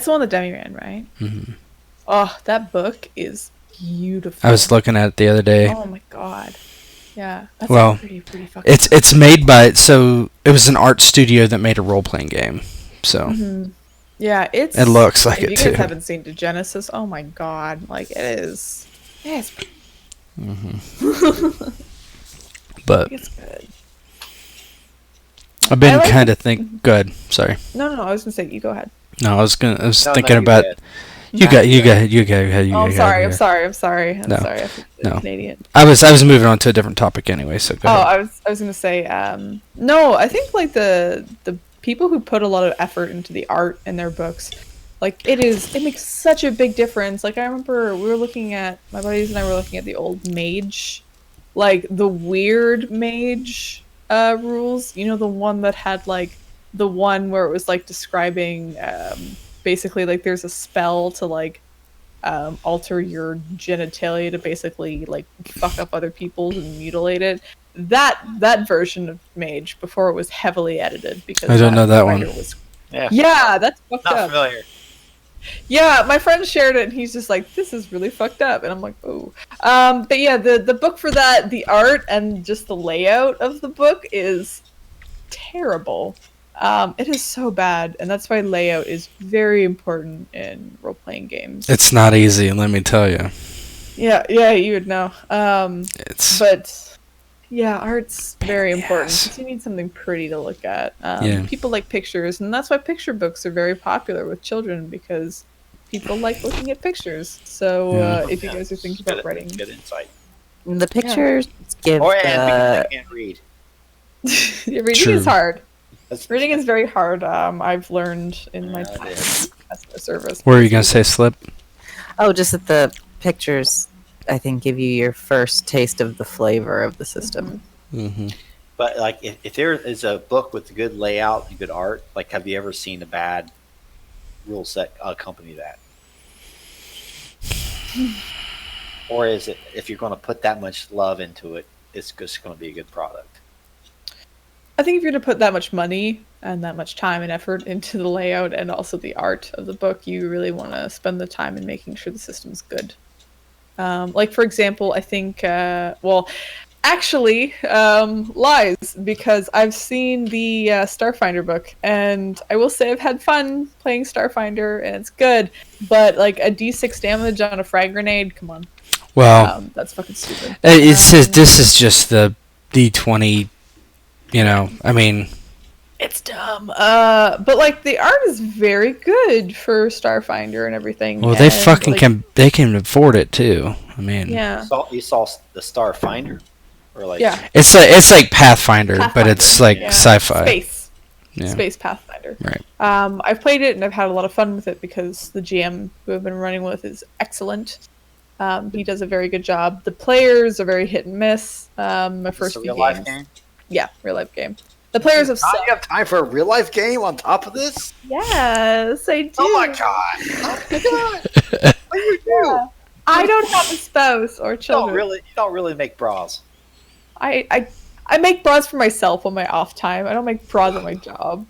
the one that Demi ran, right? Hmm. Oh, that book is beautiful. I was looking at it the other day. Oh my god. Yeah. That's Well, pretty fucking. It's made by it was an art studio that made a role playing game. So Mhm. Yeah, it looks like if it you too. guys haven't seen Degenesis, oh my god, like it is. It's But it's good. I've been I like kind of good. Sorry. No, I was gonna say you go ahead. No, I was No, thinking you're about good. you No, got you good. got you got you Oh, I'm got- sorry. you I'm got- sorry. I'm sorry. I'm No. sorry. I think No. Canadian. I was moving on to a different topic anyway. So go Oh, ahead. I was gonna say, no, I think like the people who put a lot of effort into the art in their books, like it makes such a big difference. Like I remember my buddies and I were looking at the old mage, like the weird mage rules. You know, the one that had like the one where it was like describing basically like there's a spell to like alter your genitalia to basically like fuck up other people's and mutilate it. That version of Mage before it was heavily edited because I don't know that one. writer was- Yeah, Yeah, that's fucked not up. familiar. Yeah, my friend shared it and he's just like, this is really fucked up, and I'm like, oh. But yeah, the book for that, the art and just the layout of the book is terrible. It is so bad, and that's why layout is very important in role-playing games. It's not easy, let me tell you. Yeah, you would know. It's But yeah, art's very in the important ass. because you need something pretty to look at. Yeah. People like pictures, and that's why picture books are very popular with children because people like looking at pictures. So Yeah. if you guys are thinking about writing, good insight. The pictures give Or and because the I can't read. yeah, reading True. is hard. That's, Reading is very hard. I've learned in my Yeah, time it as customer service. What were you gonna say, Slip? just that the pictures, I think, give you your first taste of the flavor of the system. Mm-hmm. But like, if there is a book with good layout and good art, like, have you ever seen a bad rule set accompany that? Or is it, if you're going to put that much love into it, it's just going to be a good product? I think if you're going to put that much money and that much time and effort into the layout and also the art of the book, you really want to spend the time in making sure the system's good. Like, for example, I think, actually, lies, because I've seen the Starfinder book, and I will say I've had fun playing Starfinder, and it's good, but like a D6 damage on a frag grenade, come on. Well, That's fucking stupid. it says this is just the D20. You know, I mean, It's dumb. But like the art is very good for Starfinder and everything. well, they and, fucking like, can afford it too. I mean, Yeah. You saw the Starfinder? Or like, Yeah. it's like Pathfinder, but Pathfinder, it's like yeah. sci-fi. Space. Yeah. Space Pathfinder. Right. I've played it and I've had a lot of fun with it because the GM who I've been running with is excellent. He does a very good job. The players are very hit and miss. My first it's a few real life games. game? Yeah, real life game. The players have Do you have time for a real life game on top of this? Yes, I do. Oh my god! Oh my god! What do you do? Yeah. I don't have a spouse or You children. you don't really make bras. I make bras for myself on my off time. I don't make bras at my job.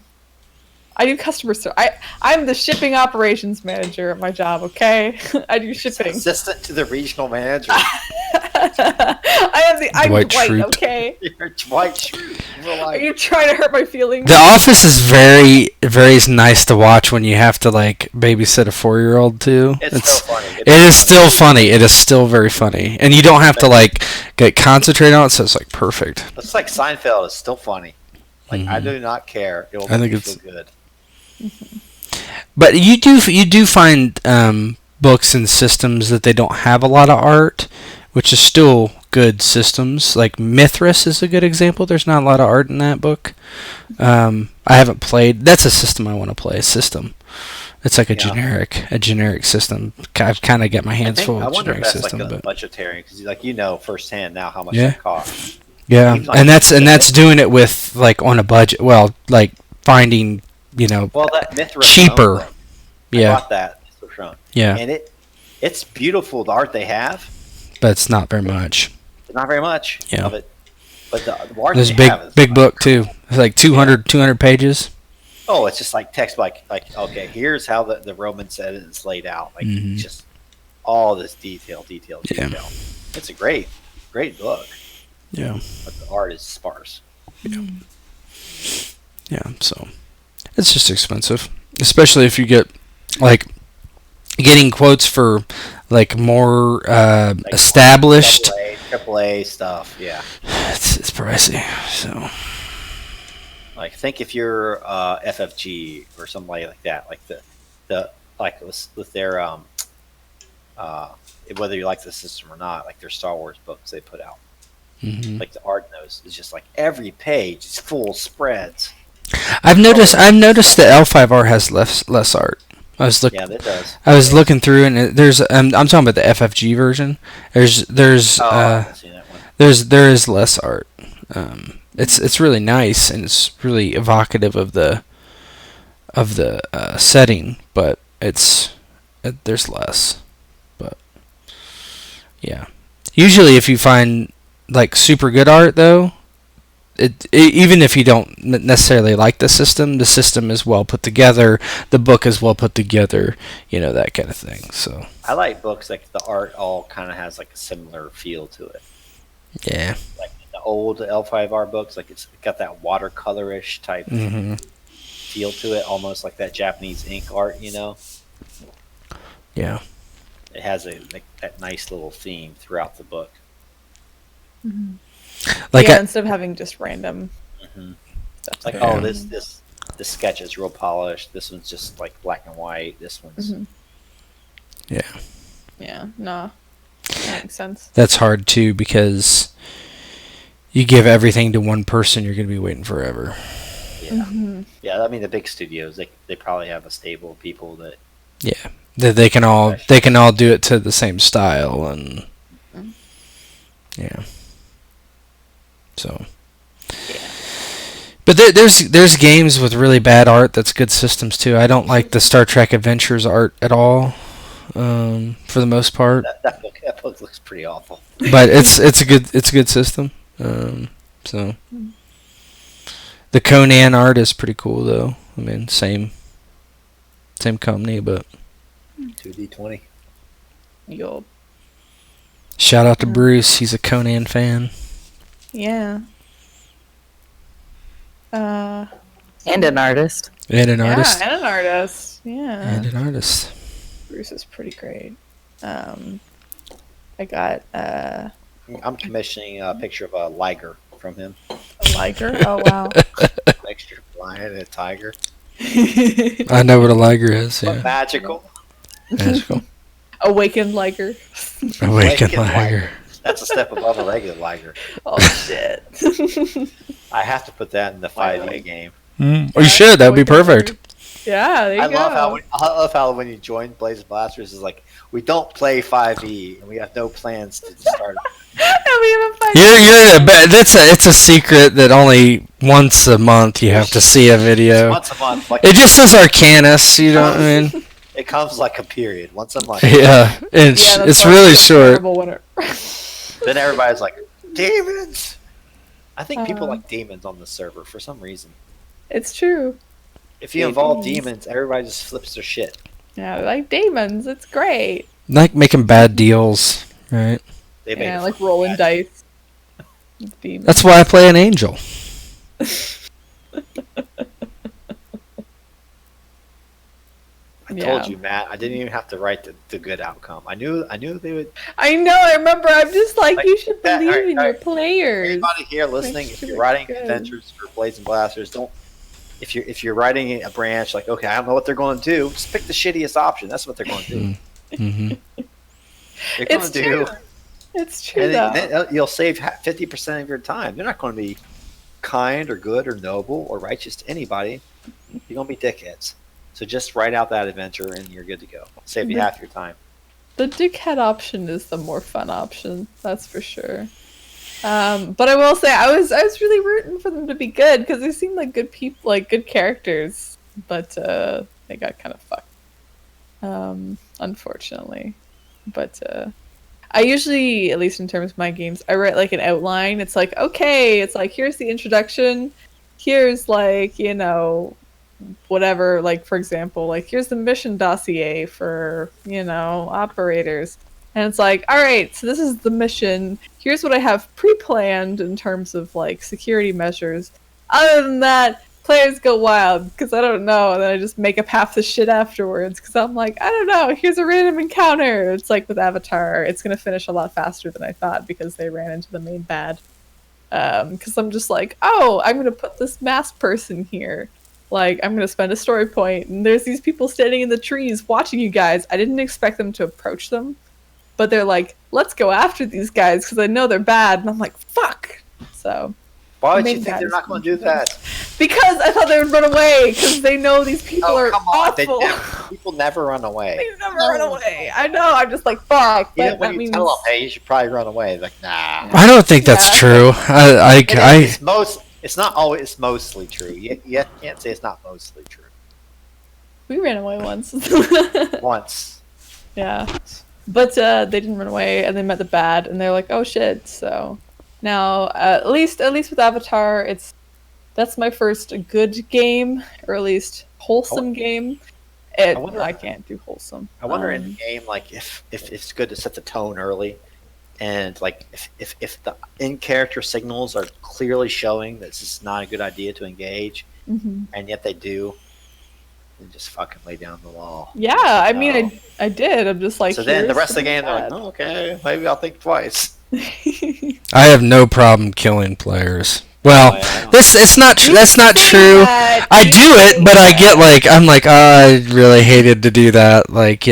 I do customer service. I'm the shipping operations manager at my job. Okay, I do shipping. Assistant to the regional manager. I'm Dwight Dwight. Schrute. Okay, You're Dwight Schrute. are you trying to hurt my feelings? The Office is very nice to watch when you have to like babysit a 4-year-old too. It's still funny. It is still funny. It is still very funny, and you don't have to like get concentrate on it. So it's like perfect. It's like Seinfeld. It's still funny. Like, I do not care. It will I think make me it's- feel good. But you do find books and systems that they don't have a lot of art, which is still good systems. Like Mithras is a good example. There's not a lot of art in that book. I haven't played. That's a system I want to play. A system. It's like a generic system. I've kind of got my hands full I with wonder if generic that's system, like a but budgetary, because like firsthand now how much Yeah. that costs. yeah, Seems like and it's that's doing it with like on a budget. Well, like finding Well, that Mithras cheaper. book, I Yeah, bought that Mithras Rome. yeah, And it's beautiful, the art they have. but it's not very much. But not very much Yeah. of it. But the art There's they a big have is big book too. It's like 200 pages. Oh, it's just like text, like okay, here's how the Roman said it is laid out. Like Mhm. just all this detail. Yeah. It's a great book, Yeah, but the art is sparse. yeah. So it's just expensive, especially if you get like getting quotes for like more Like established. AAA stuff. Yeah. It's pricey. So Like think if you're FFG or somebody like that, like the like with their whether you like the system or not, like their Star Wars books they put out, mhm. like the art in those is just like every page is full spreads. I've noticed that L5R has less art. I was looking. Yeah, that does. I was looking through, and there's. I'm talking about the FFG version. There's I haven't seen that one. there is less art. It's really nice, and it's really evocative of the setting, but there's less. But yeah, usually if you find like super good art though, even if you don't necessarily like the system is well put together, the book is well put together, that kind of thing. So I like books like the art all kind of has like a similar feel to it. yeah. Like the old L5R books, like it's got that watercolorish type Hmm. feel to it, almost like that Japanese ink art. Yeah. It has that nice little theme throughout the book. Like yeah, instead of having just random Mhm. stuff. It's like, Yeah. oh, this sketch is real polished. This one's just like black and white. This one's Mhm. Yeah, no, that makes sense. That's hard too because you give everything to one person, you're going to be waiting forever. Yeah. Yeah, I mean the big studios, they probably have a stable of people that That they can all do it to the same style and yeah. So. But there's games with really bad art that's good systems too. I don't like the Star Trek Adventures art at all, for the most part. That book looks pretty awful. But it's a good system. So the Conan art is pretty cool though. I mean, same company, but 2D20. Yup. shout out to Bruce. He's a Conan fan. Yeah. And an artist. And an artist. Yeah, and an artist. Yeah. And an artist. Bruce is pretty great. I got I'm commissioning a picture of a liger from him. a liger. Oh wow. Mixture of lion and a tiger. I know what a liger is. But Yeah. magical. Magical. Awakened liger. Awakened liger. That's a step above a regular liger. Oh shit. I have to put that in the 5e game. Oh, you should. That would be perfect. Yeah, there you I go. love how when you join Blaze Blasters is like we don't play 5e and we have no plans to start. And we haven't played. It's a secret that only once a month you have to see a video. Once a month. Like It just says Arcanus. You know what I mean? it comes like a period once a month. Yeah, it's Yeah, it's why really a short. terrible winner. Then everybody's like demons. I think people Uh-huh. like demons on the server for some reason. It's true. If you involve demons, everybody just flips their shit. Yeah, they're like demons. It's great. Like making bad deals, right? They make Yeah, it like fun. rolling dice. Demons. That's why I play an angel. I told you, Matt. I didn't even have to write the good outcome. I knew they would. I know. I remember. I'm just like, Like you should that, believe alright, in your alright. players. Everybody here listening, if sure you're it's writing good. adventures for Blades and Blasters, don't. If you're writing a branch, like okay, I don't know what they're going to do. Just pick the shittiest option. That's what they're going to do. Mm-hmm. They're going It's to true. do. It's true And though. then you'll save 50% of your time. They're not going to be kind or good or noble or righteous to anybody. You're going to be dickheads. So just write out that adventure and you're good to go. Save you half your time. The dickhead option is the more fun option. That's for sure. But I will say I was really rooting for them to be good because they seemed like good people, like good characters. But they got kind of fucked, unfortunately. But I usually, at least in terms of my games, I write like an outline. It's like, okay, it's like here's the introduction. Here's like, whatever, like for example, like here's the mission dossier for, operators. And it's like, all right, so this is the mission. Here's what I have pre-planned in terms of like security measures. Other than that, players go wild because I don't know, and then I just make up half the shit afterwards because I'm like, I don't know, here's a random encounter. It's like with Avatar, it's gonna finish a lot faster than I thought because they ran into the main bad. Because I'm just like, oh, I'm gonna put this masked person here. Like, I'm gonna spend a story point, and there's these people standing in the trees watching you guys. I didn't expect them to approach them, but they're like, let's go after these guys because I know they're bad, and I'm like, fuck. So. Why would Main you think bad they're is not going to do that? Because I thought they would run away because they know these people are Come on. awful. People never run away. They never run away. I know. I'm just like, fuck. Even That when you means tell them, hey, you should probably run away. Like, nah. I don't think that's Yeah. true. It's not always. It's mostly true. You can't say it's not mostly true. we ran away once. Once. Yeah. But they didn't run away, and they met the bad, and they're like, "Oh shit!" So now, at least with Avatar, that's my first good game, or at least wholesome game. I can't do wholesome. I wonder in the game, like if it's good to set the tone early, and like if the in character signals are clearly showing that this is not a good idea to engage, and yet they do. And just fucking lay down the law. Yeah, I mean, I did. I'm just like. So then the here's rest of the something game, they're like, bad. oh, okay, maybe I'll think twice. I have no problem killing players. Well, Yeah. it's not that's not true. that. I do it, but I get like I'm like, oh, I really hated to do that. Like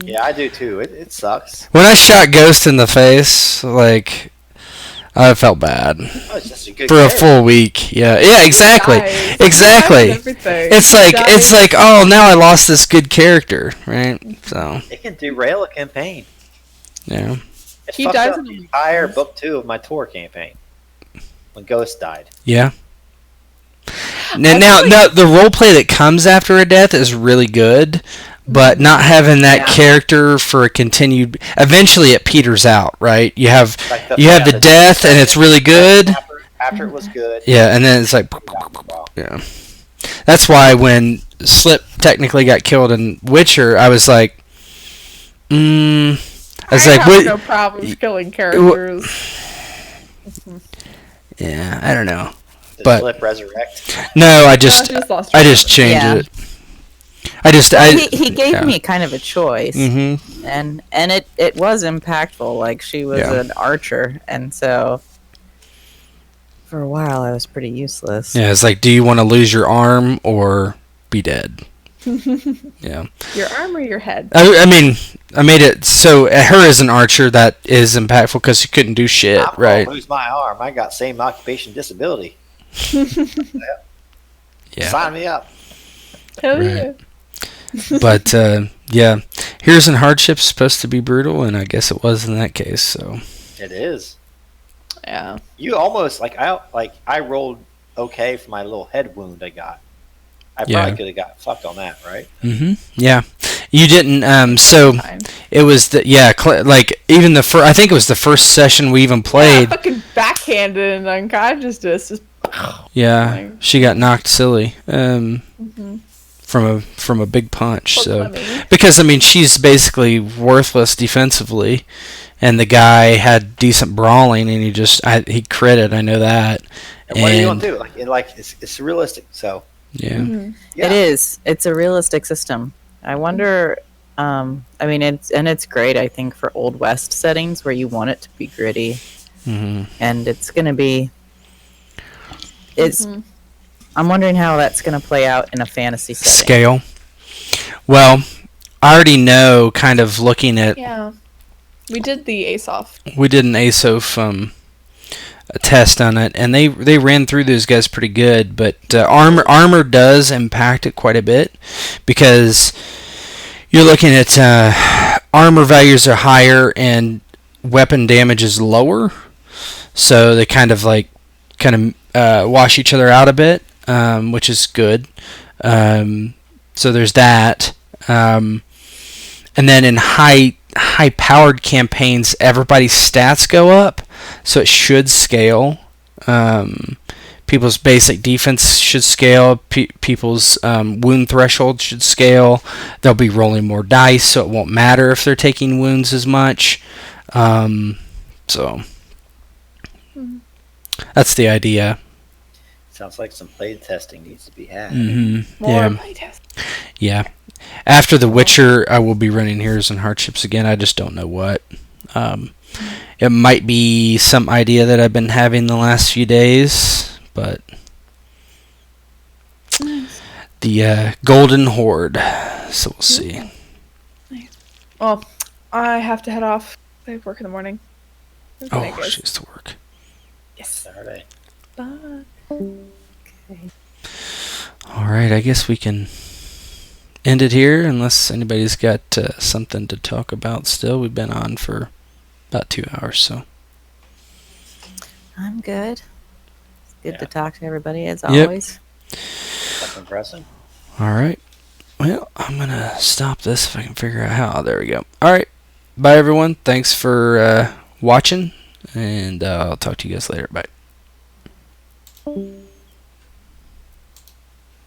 Yeah, I do too. It sucks. When I shot Ghost in the face, like, I felt bad Oh, it's just a good for a character. full week. Yeah, exactly, Dies. exactly. Everything. It's like, oh, now I lost this good character, right? So It can derail a campaign. yeah, It He fucked dies up in the the entire weekends. book 2 of my tour campaign when Ghost died. yeah. I Now, feel like- the role play that comes after a death is really good, but not having that Yeah. character for a continued. Eventually, it peters out, right? You have Like the death, and it's really good. After it was good. Yeah, and then it's like, Well, yeah. That's why when Slip technically got killed in Witcher, I was like, I was like, have what? no problems killing characters. Yeah, I don't know. did But- Slip resurrect? No, I just lost I track just of it. changed Yeah. it. I just Well, I he gave yeah. me kind of a choice, Mm-hmm. and it was impactful. Like, she was Yeah. an archer, and so for a while I was pretty useless. Yeah, it's like, do you want to lose your arm or be dead? Yeah. Your arm or your head? I mean, I made it so her as an archer that is impactful because she couldn't do shit, I'm right? gonna lose my arm. I got same occupation disability. Yeah. Sign me up. Hell Right. yeah. But yeah, Heroes and Hardships is supposed to be brutal, and I guess it was in that case. So It is. Yeah. You almost I rolled okay for my little head wound I got. I probably Yeah. could have got fucked on that, right? yeah, you didn't. So Fine. it was like even the first. I think it was the first session we even Yeah, played. fucking backhanded and unconsciousness. Just Yeah, she got knocked silly from a big punch. Poor So Clemmy. because I mean she's basically worthless defensively, and the guy had decent brawling, and he critted. I know that. And what are you gonna do? It's realistic. So Yeah. yeah. It is. It's a realistic system. I wonder. I mean, it's great. I think for Old West settings where you want it to be gritty, and it's going to be. It's. I'm wondering how that's going to play out in a fantasy setting. Scale. Well, I already know. Kind of looking at. Yeah. We did the ASOF. We did an ASOF a test on it, and they ran through those guys pretty good. But armor does impact it quite a bit because you're looking at armor values are higher and weapon damage is lower, so they kind of wash each other out a bit, which is good. So there's that, and then in high powered campaigns, everybody's stats go up, so it should scale. People's basic defense should scale. People's wound threshold should scale. They'll be rolling more dice, so it won't matter if they're taking wounds as much. So that's the idea. Sounds like some play testing needs to be had. Mm-hmm. More Yeah. playtest. Yeah. After The Witcher, I will be running Heroes and Hardships again. I just don't know what. It might be some idea that I've been having the last few days, but the Golden Horde. So we'll see. Well, I have to head off. I have work in the morning. Okay, Oh, guys. she has to work. Yes. Saturday. Bye. All right, I guess we can end it here unless anybody's got something to talk about still. We've been on for about 2 hours, so. I'm good. It's good to Yeah. talk to everybody as Yep. always. Something pressing. All right. Well, I'm going to stop this if I can figure out how. There we go. All right. Bye, everyone. Thanks for watching, and I'll talk to you guys later. Bye.